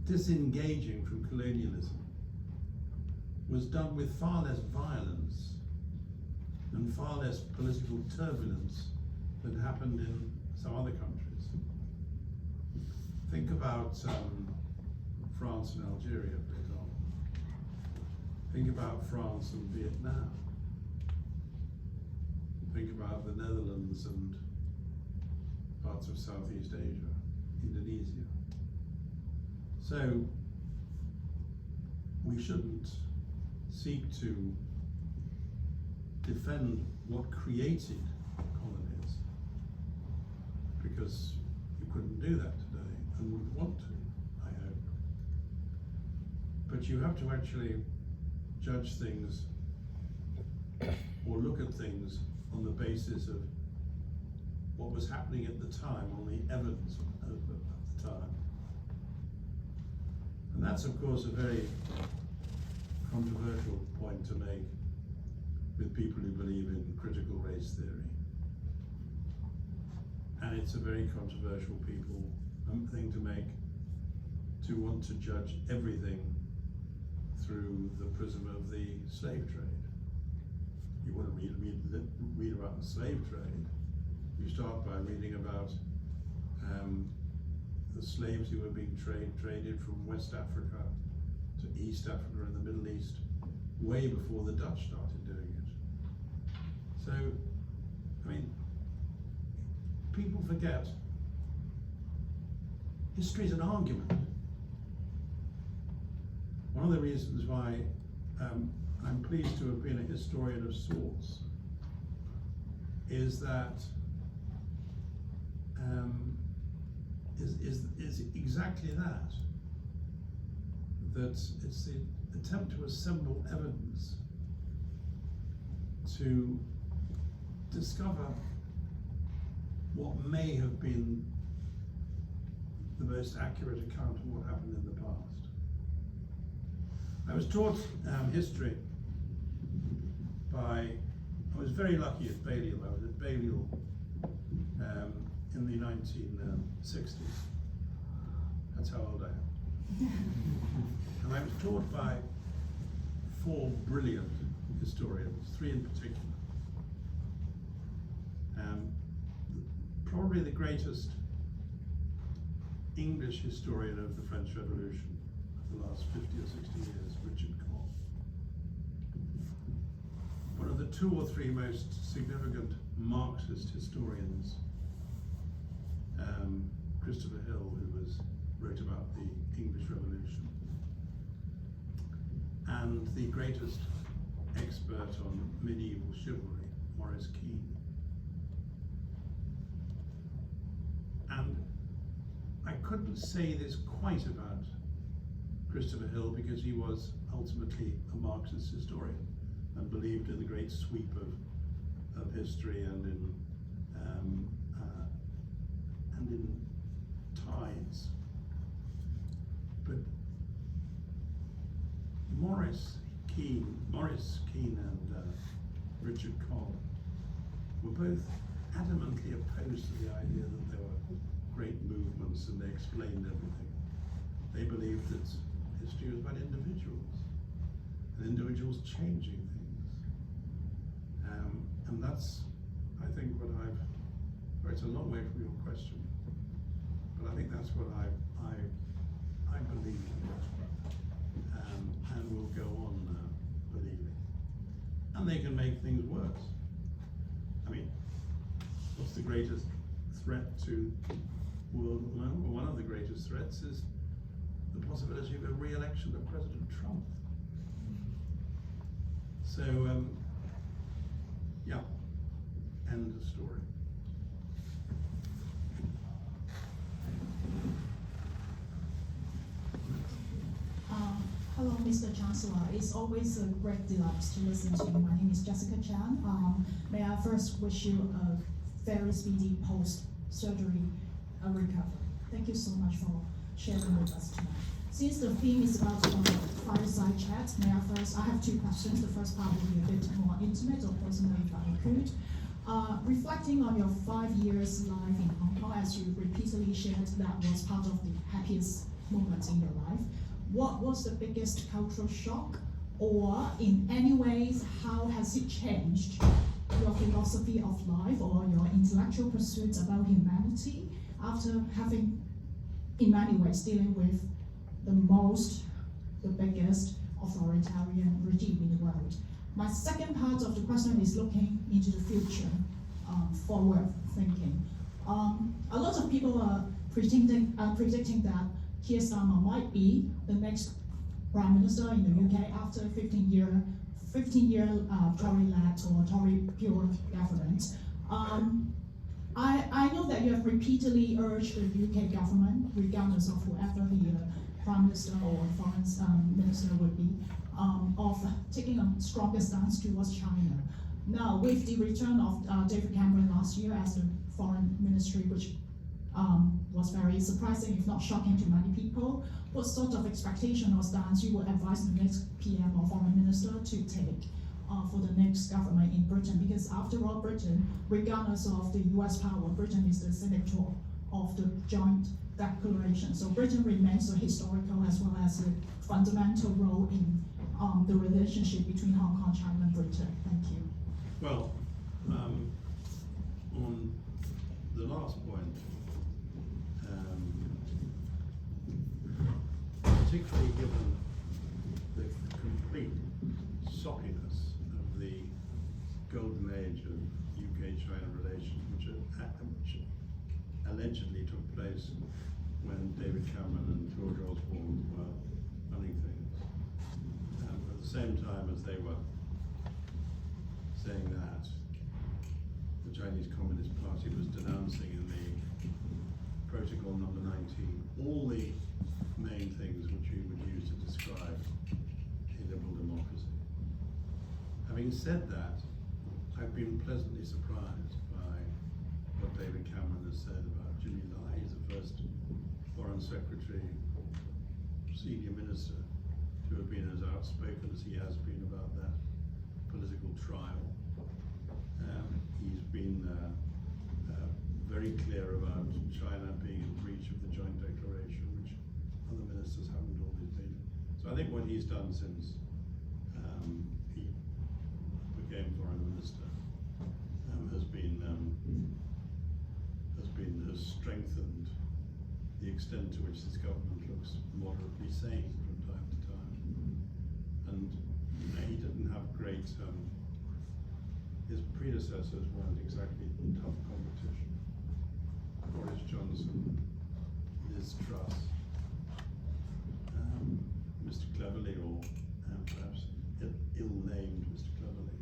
disengaging from colonialism, was done with far less violence and far less political turbulence than happened in some other countries. Think about France and Algeria, for example. Think about France and Vietnam. Think about the Netherlands and parts of Southeast Asia, Indonesia. So we shouldn't seek to defend what created colonies, because you couldn't do that today and wouldn't want to, I hope. But you have to actually judge things or look at things on the basis of what was happening at the time, on the evidence of the time. And that's, of course, a very controversial point to make with people who believe in critical race theory. And it's a very controversial thing to make, to want to judge everything through the prism of the slave trade. You want to read about the slave trade, you start by reading about the slaves who were being traded from West Africa to East Africa and the Middle East way before the Dutch started doing it. So, I mean, people forget history is an argument. One of the reasons why I'm pleased to have been a historian of sorts is that is exactly that it's the attempt to assemble evidence to discover what may have been the most accurate account of what happened in the past. I was taught history I was very lucky at Balliol. I was at Balliol in the 1960s. That's how old I am. And I was taught by 4 brilliant historians, 3 in particular. Probably the greatest English historian of the French Revolution of the last 50 or 60 years, Richard Coll. One of the 2 or 3 most significant Marxist historians, Christopher Hill, who wrote about the English Revolution, and the greatest expert on medieval chivalry, Maurice Keene. And I couldn't say this quite about Christopher Hill because he was ultimately a Marxist historian and believed in the great sweep of history and in tides. But Maurice Keene and Richard Coll were both adamantly opposed to the idea that there were great movements and they explained everything. They believed that history was about individuals, and individuals changing things. And that's, I think, what I've, well, it's a long way from your question, but I think that's what I believe and will go on believing. And they can make things worse. I mean, what's the greatest threat to world at the moment? Well, one of the greatest threats is the possibility of a re-election of President Trump. So, yeah, end of story. Hello, Mr. Chancellor. It's always a great delight to listen to you. My name is Jessica Chan. May I first wish you a very speedy post-surgery recovery. Thank you so much for sharing with us tonight. Since the theme is about fireside chat, I have two questions. The first part will be a bit more intimate or personal, if I could. Reflecting on your 5 years life in Hong Kong, as you repeatedly shared, that was part of the happiest moments in your life. What was the biggest cultural shock, or in any ways, how has it changed your philosophy of life or your intellectual pursuits about humanity after having, in many ways, dealing with the biggest authoritarian regime in the world? My second part of the question is looking into the future, forward thinking. A lot of people are predicting that Keir Starmer might be the next Prime Minister in the UK after 15-year Tory-led or Tory pure government. I know that you have repeatedly urged the UK government, regardless of whoever the Prime Minister or Foreign Minister would be, of taking a stronger stance towards China. Now, with the return of David Cameron last year as the Foreign Ministry, which was very surprising, if not shocking to many people, what sort of expectation or stance you would advise the next PM or Foreign Minister to take for the next government in Britain? Because after all, Britain, regardless of the US power, Britain is the signature of the joint declaration. So Britain remains a historical as well as a fundamental role in the relationship between Hong Kong, China, and Britain. Thank you. Well, on the last point, particularly given the complete soppiness of the golden age of UK-China relations, which allegedly took place when David Cameron and George Osborne were running things. At the same time as they were saying that, the Chinese Communist Party was denouncing in the Protocol number 19 all the main things which you would use to describe a liberal democracy. Having said that, I've been pleasantly surprised by what David Cameron has said about Jimmy Lai. He's the first Foreign Secretary, senior minister, to have been as outspoken as he has been about that political trial. He's been very clear about China being in breach of the joint declaration, which other ministers haven't always been. So I think what he's done since he became foreign minister has strengthened the extent to which this government looks moderately sane from time to time. And he didn't have great. His predecessors weren't exactly tough competition. Boris Johnson, Liz Truss, Mr. Cleverly, or perhaps ill-named Mr. Cleverly.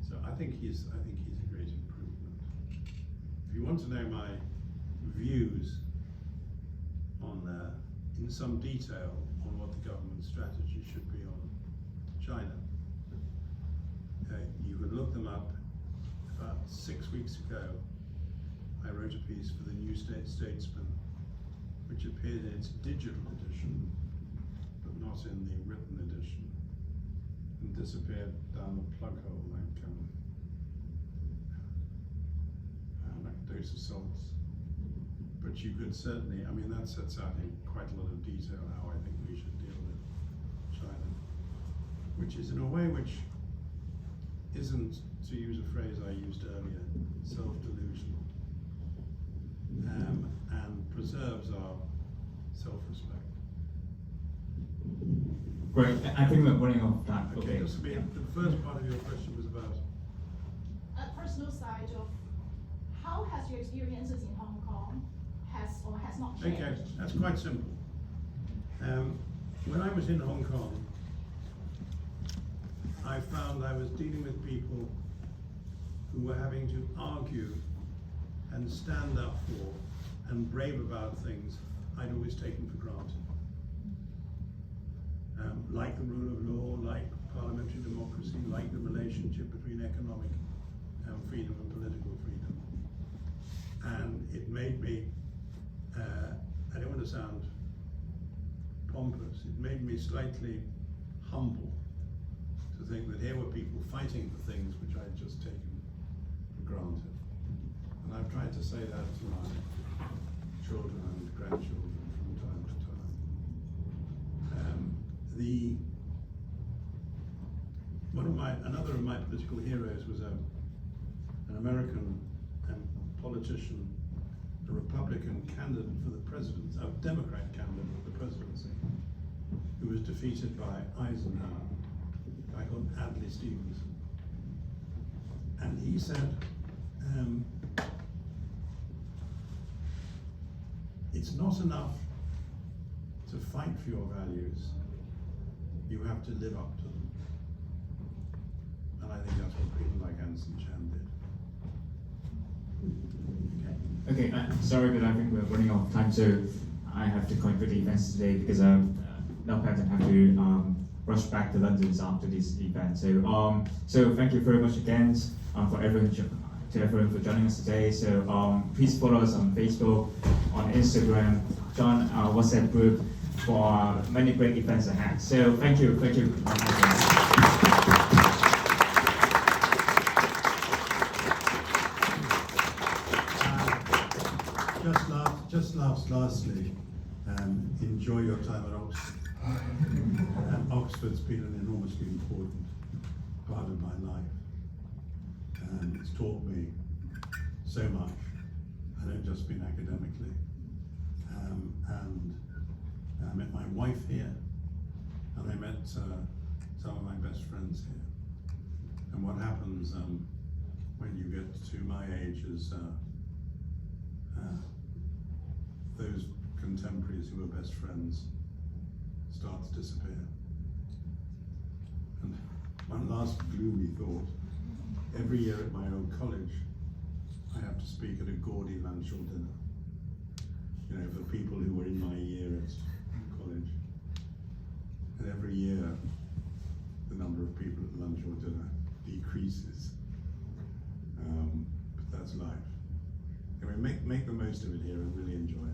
So I think he's a great improvement. If you want to know my views on, in some detail, on what the government strategy should be on China, you could look them up. About 6 weeks ago, I wrote a piece for the New Statesman, which appeared in its digital edition, but not in the written edition, and disappeared down the plug hole like a dose of salts. But which you could certainly, I mean, that sets out in quite a lot of detail how I think we should deal with China, which is in a way which isn't, to use a phrase I used earlier, self-delusional, and preserves our self-respect. Great. I think we're running off time. Okay, just the first part of your question was about. A personal side of how has your experiences in Hong Kong has or has not changed? Okay, that's quite simple. When I was in Hong Kong, I found I was dealing with people who were having to argue and stand up for and brave about things I'd always taken for granted. Like the rule of law, like parliamentary democracy, like the relationship between economic freedom and political freedom. And it made me, I don't want to sound pompous, it made me slightly humble to think that here were people fighting for things which I'd just taken for granted. And I've tried to say that to my children and grandchildren from time to time. Another of my political heroes was an American politician, a Republican candidate for the presidency, a Democrat candidate for the presidency, who was defeated by Eisenhower, a guy called Adlai Stevenson. And he said, it's not enough to fight for your values, you have to live up to them. And I think that's what people like Anson Chan did. Okay, sorry, but I think we're running out of time, so I have to conclude the events today because now Patten have to rush back to London after this event. So thank you very much again for everyone for joining us today. So please follow us on Facebook, on Instagram, join our WhatsApp group for many great events ahead. So thank you. Lastly, enjoy your time at Oxford. Oxford's been an enormously important part of my life. It's taught me so much. I don't just mean academically. And I met my wife here, and I met some of my best friends here. And what happens when you get to my age is those contemporaries who were best friends start to disappear. And one last gloomy thought, every year at my old college, I have to speak at a gaudy lunch or dinner. You know, for people who were in my year at college. And every year, the number of people at lunch or dinner decreases. But that's life. Anyway, make the most of it here and really enjoy it.